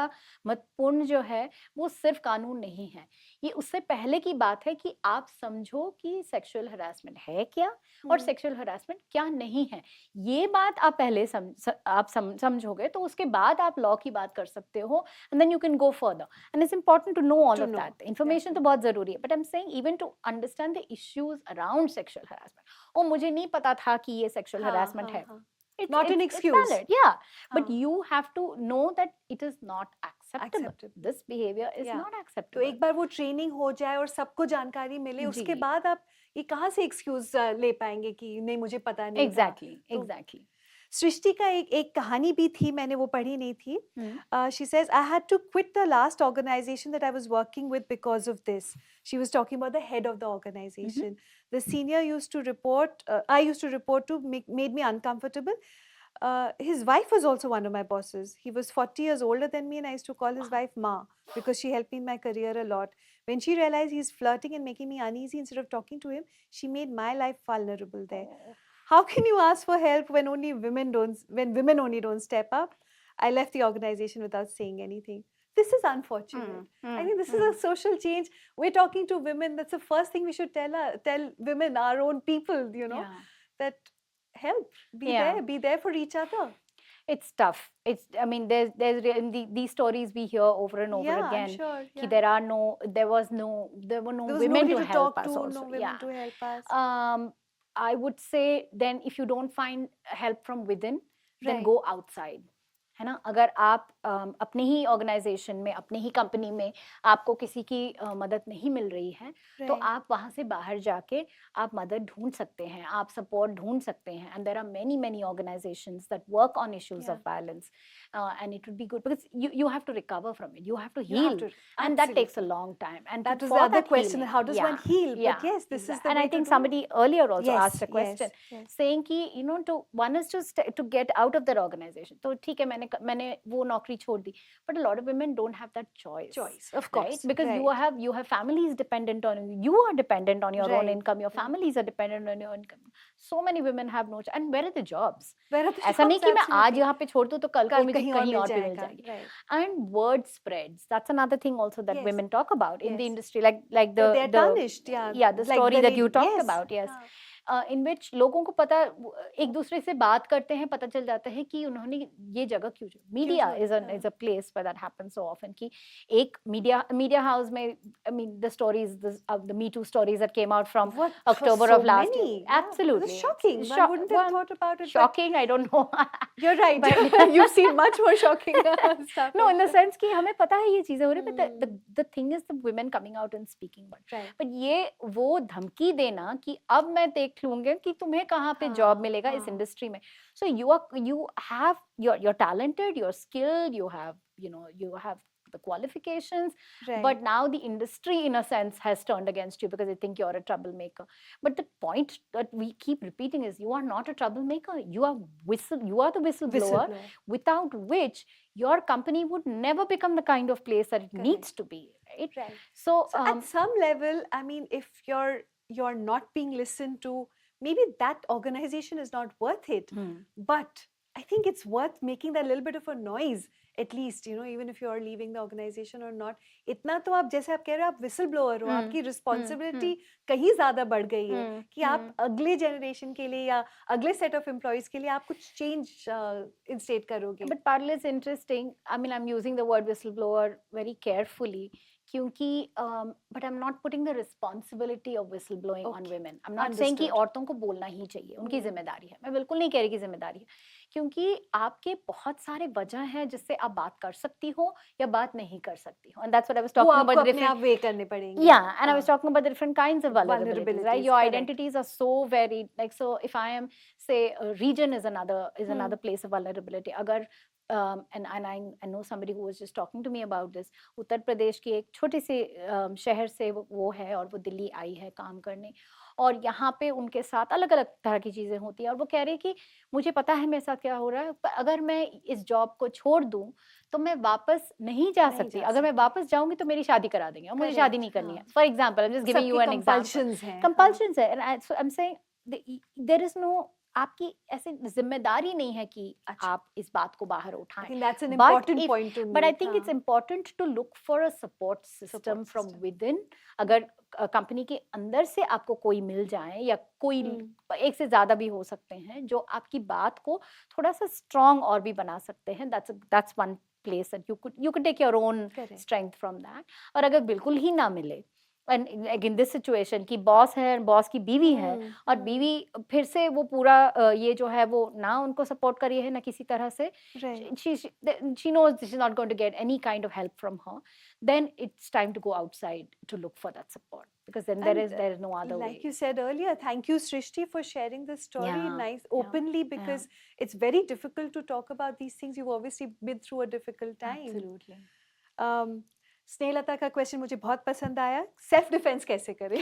महत्वपूर्ण जो है वो सिर्फ कानून नहीं है, ये उससे पहले की बात है कि आप समझो कि सेक्सुअल हरासमेंट है क्या और सेक्सुअल हरासमेंट क्या नहीं है। ये बात आप पहले समझोगे तो उसके बाद आप लॉ की बात कर सकते हो, and then you can go further, and it's important to know all of that. Information तो बहुत जरूरी है, but I am saying even to understand the issues around sexual harassment. ओ मुझे नहीं पता था कि ये सेक्सुअल हरासमेंट है, not an excuse. Yeah, but you have to know that it is not acceptable. This behavior is not acceptable. तो एक बार वो ट्रेनिंग हो जाए और सबको जानकारी मिले, उसके बाद आप ये कहाँ से एक्सक्यूज ले पाएंगे कि नहीं मुझे पता नहीं। Exactly. सृष्टि का एक कहानी भी थी, मैंने वो पढ़ी नहीं थी। She says, I had to quit the last organization that I was working with because of this. She was talking about the head of the organization. The senior used to report, I used to report to, made me uncomfortable. His wife was also one of my bosses. He was 40 years older than me, and I used to call his wife Ma because she helped me in my career a lot. When she realized he's flirting and making me uneasy instead of talking to him, she made my life vulnerable there. How can you ask for help when women only don't step up? I left the organization without saying anything. This is unfortunate. I think this is a social change. We're talking to women. That's the first thing we should tell women, our own people, that help, be there for each other. It's tough. I mean, there's these stories we hear over and over again. I'm sure. Yeah. There were no women to help us also. No women to help us. I would say then if you don't find help from within, then go outside. है ना, अगर आप अपने ही organisation में, अपने ही company में आपको किसी की मदद नहीं मिल रही है, तो आप वहाँ से बाहर जाके आप मदद ढूंढ सकते हैं, आप सपोर्ट ढूंढ सकते हैं, and there are many organisations that work on issues of violence, and it would be good because you have to recover from it, you have to heal, and that takes a long time. And that was the other question, how does one heal? But yes, this is the and way I think to somebody earlier also asked a question saying कि one is to get out of that organization. तो ठीक है, मैंने वो नौकरी छोड़ दी, but a lot of women don't have that choice, of course, right? Because you have families dependent on you, you are dependent on your own income, your families are dependent on your income. So many women have no choice, and where are the jobs? ऐसा नहीं कि मैं आज यहाँ पे छोड़ दूँ तो कल को मुझे कहीं और पे मिल जाएगी. And word spreads, that's another thing also that women talk about in the industry, like they're tarnished, the story that you talked about, in which लोगों को पता एक दूसरे से बात करते हैं, पता चल जाता है कि उन्होंने ये जगह क्यों media is a place where that happens so often कि एक media house में I mean the stories the Me Too stories that came out from October so of last many. year. Yeah, Absolutely. it was shocking. One wouldn't have thought about it. Shocking, I don't know. You're right. You've seen much more shocking stuff. No, in the sense कि हमें पता है ये चीजें हो रही है, but the thing is the women coming out and speaking. Right. But ये वो धमकी देना कि अब मैं देख लूंगा कि तुम्हें कहाँ पे जॉब मिलेगा इस इंडस्ट्री में. So you're talented, you're skilled, you have the qualifications, Right. but now the industry in a sense has turned against you because they think you're a troublemaker. But the point that we keep repeating is you are not a troublemaker, you are the whistleblower, without which your company would never become the kind of place that it needs to be, right? Right. So, At some level, I mean, if you're not being listened to, maybe that organization is not worth it. But I think it's worth making that little bit of a noise, at least, even if you're leaving the organization or not. इतना तो आप जैसे आप कह रहे हो, आप whistle blower हो, आपकी responsibility कहीं ज़्यादा बढ़ गई है कि आप अगले generation के लिए या अगले set of employees के लिए आप कुछ change instate करोगे. But Parul, is interesting. I mean, I'm using the word whistleblower very carefully. क्योंकि but I'm not putting the responsibility of whistleblowing on women. I'm not saying कि औरतों को बोलना ही चाहिए, उनकी जिम्मेदारी है. मैं बिल्कुल नहीं कह रही कि जिम्मेदारी है, क्योंकि आपके बहुत सारे वजह हैं जिससे आप बात कर सकती हो या बात नहीं कर सकती हो. And that's what I was talking about. वो आपको अपने आप वे करने पड़ेंगे. Yeah, and I was talking about the different kinds of vulnerabilities, right? Your identities are so varied. Like, so if I am, say, a region is another place of vulnerability. अगर and I know somebody who was just talking to me about this. Uttar Pradesh की एक छोटी सी शहर से वो है और वो दिल्ली आई है काम करने, और यहाँ पे उनके साथ अलग अलग तरह की चीज़ें होती हैं, और वो कह रही कि मुझे पता है मेरे साथ क्या हो रहा है, पर अगर मैं इस जॉब को छोड़ दूँ तो मैं वापस नहीं जा सकती. अगर मैं वापस जाऊंगी तो मेरी शादी करा देंगे और मुझे शादी नहीं करनी है. For example, I am just giving you an example. Compulsions है. And I am saying there is no, आपकी ऐसे जिम्मेदारी नहीं है कि आप इस बात को बाहर उठाएं. That's an important point to but I make. think it's important to look for a support system from within. अगर कंपनी के अंदर से आपको कोई मिल जाए, या कोई एक से ज्यादा भी हो सकते हैं जो आपकी बात को थोड़ा सा स्ट्रॉन्ग और भी बना सकते हैं, that's one place that you could take your own strength from that. और अगर बिल्कुल ही ना मिले, and like in this situation कि बॉस है, बॉस की बीवी है, और बीवी फिर से वो पूरा ये जो है वो ना उनको सपोर्ट कर रही है ना किसी तरह से, she knows she's not going to get any kind of help from her, then it's time to go outside to look for that support, because then there is no other way. Like you said earlier, thank you Srishti for sharing this story openly, because it's very difficult to talk about these things. You've obviously been through a difficult time. Absolutely. Snehlata का question मुझे बहुत पसंद आया. Self defence कैसे करें?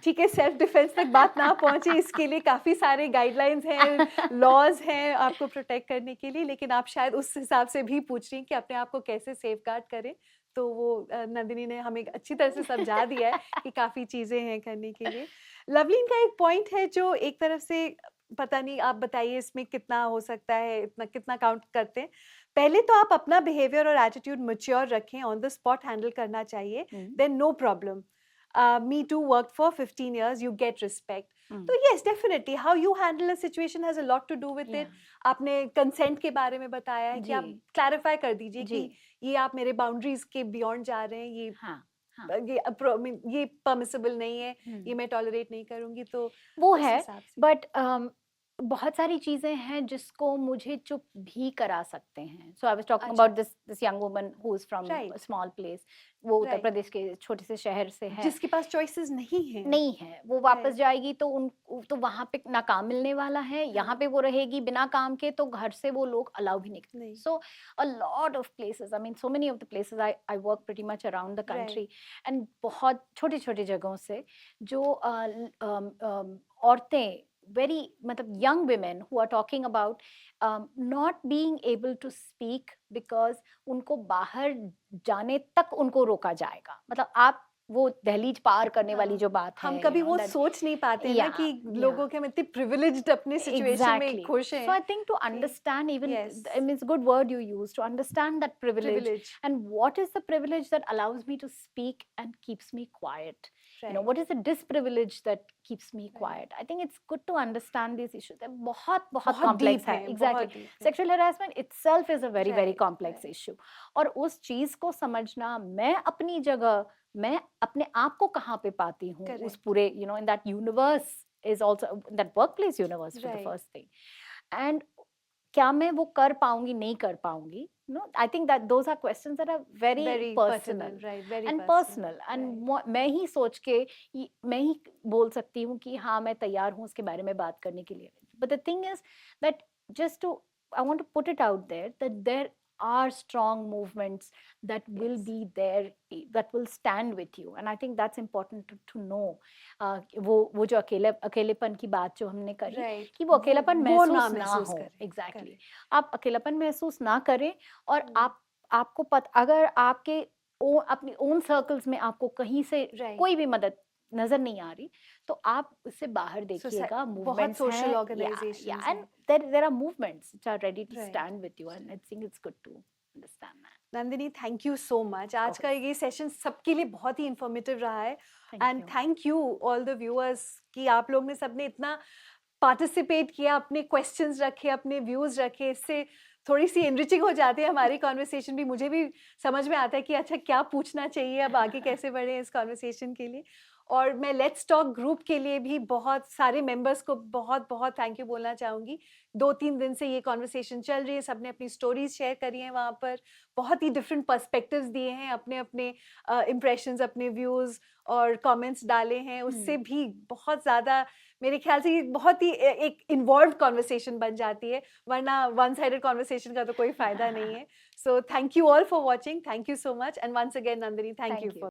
ठीक है, self defence तक बात ना पहुंचे इसके लिए काफ़ी सारे गाइडलाइंस हैं, लॉज हैं आपको प्रोटेक्ट करने के लिए, लेकिन आप शायद उस हिसाब से भी पूछ रही हैं कि अपने आप को कैसे सेफ गार्ड करें. तो वो नंदिनी ने हमें अच्छी तरह से समझा दिया है कि काफ़ी चीज़ें हैं करने के लिए. लवलीन का एक पॉइंट है जो एक तरफ से पता नहीं, आप बताइए इसमें कितना हो सकता है, इतना कितना काउंट करते हैं. पहले तो आप अपना बिहेवियर और एटीट्यूड मैच्योर रखें, ऑन द स्पॉट हैंडल करना चाहिए, then no problem. Me Too worked for 15 years, you get respect. तो yes, definitely how you handle a situation has a lot to do with it. आपने consent के बारे में बताया है कि आप क्लैरिफाई कर दीजिए कि ये आप मेरे बाउंड्रीज के बियॉन्ड जा रहे हैं, ये परमिसिबल नहीं है, ये मैं टॉलरेट नहीं करूंगी. तो वो है, बट बहुत सारी चीजें हैं जिसको मुझे चुप भी करा सकते हैं. So I was talking about this young woman who is from a small place. वो उत्तर प्रदेश के छोटे से शहर से है, जिसके पास चॉइसेस नहीं है. वो वापस जाएगी तो वहां पे ना काम मिलने वाला है, यहाँ पे वो रहेगी बिना काम के, तो घर से वो लोग अलाउ भी नहीं करते. So a lot of places, I mean so many of the places I work pretty much around the country, and बहुत छोटी छोटी जगहों से जो औरतें, very young women who are talking about not being able to speak because उनको बाहर जाने तक उनको रोका जाएगा. मतलब आप वो दहलीज पार करने वाली जो बात है, हम कभी वो सोच नहीं पाते ना कि लोगों के इतने privileged अपने situation में खुश हैं. So I think to understand, even I mean it's a good word you use, to understand that privilege and what is the privilege that allows me to speak and keeps me quiet. you know, Right. what is the disprivilege that keeps me quiet? I think it's good to understand these issues. They're बहुत बहुत complex deep है. हैं, Exactly. बहुत deep हैं. Sexual harassment itself is a very Right, complex right. issue. और उस चीज को समझना, मैं अपनी जगह, मैं अपने आप को कहाँ पे पाती हूँ उस Correct. पूरे, you know, in that universe is also that workplace universe for the Right. first thing. And क्या मैं वो कर पाऊंगी, नहीं कर पाऊंगी? No, I think that those are questions that are very Very personal right, very and personal. personal. And Right. मैं ही सोच के मैं ही बोल सकती हूँ कि हाँ मैं तैयार हूँ उसके बारे में बात करने के लिए. But the thing is that just to, I want to put it out there that there are strong movements that will Yes. be there, that will stand with you, and I think that's important to know. वो जो अकेलेपन की बात जो हमने करी, Right. कि वो अकेलापन वो महसूस ना ना महसूस हो. करें. Exactly. Correct. आप अकेलापन महसूस ना करें, और हम्म. आपको अगर आपके अपनी ओन सर्कल्स में आपको कहीं से Right. कोई भी मदद नजर नहीं आ रही, तो आप उससे बाहर देखिएगा. बहुत मूवमेंट्स social हैं, organizations and there are movements which are ready to Right. stand with you, and I think it's good to understand that. Nandini, thank you so much. आज का ये सेशन सबके लिए बहुत ही इंफॉर्मेटिव रहा है. Thank and you. Thank you all the viewers कि आप लोग ने सबने इतना पार्टिसिपेट किया, अपने क्वेश्चंस रखे, अपने व्यूज़ रखे. इससे थोड़ी सी एनरिचिंग हो जाती है हमारी कॉन्वर्सेशन भी. मुझे भी समझ में आता है कि अच्छा क्या पूछना चाहिए, अब आगे कैसे बढ़े इस कॉन्वर्सेशन के लिए. और मैं लेट्स टॉक ग्रुप के लिए भी बहुत सारे मेंबर्स को बहुत बहुत थैंक यू बोलना चाहूँगी. 2-3 दिन से ये कॉन्वर्सेशन चल रही है. सबने अपनी स्टोरीज शेयर करी हैं वहाँ पर. बहुत ही डिफरेंट पर्सपेक्टिव्स दिए हैं, अपने अपने इम्प्रेशंस, अपने व्यूज़ और कमेंट्स डाले हैं. उससे भी बहुत ज़्यादा मेरे ख्याल से ये बहुत ही एक इन्वॉल्व कॉन्वर्सेशन बन जाती है, वरना वन साइडेड कॉन्वर्सेशन का तो कोई फ़ायदा नहीं है. So thank you all for watching. Thank you so much. And once again Nandini, thank Thank you you. For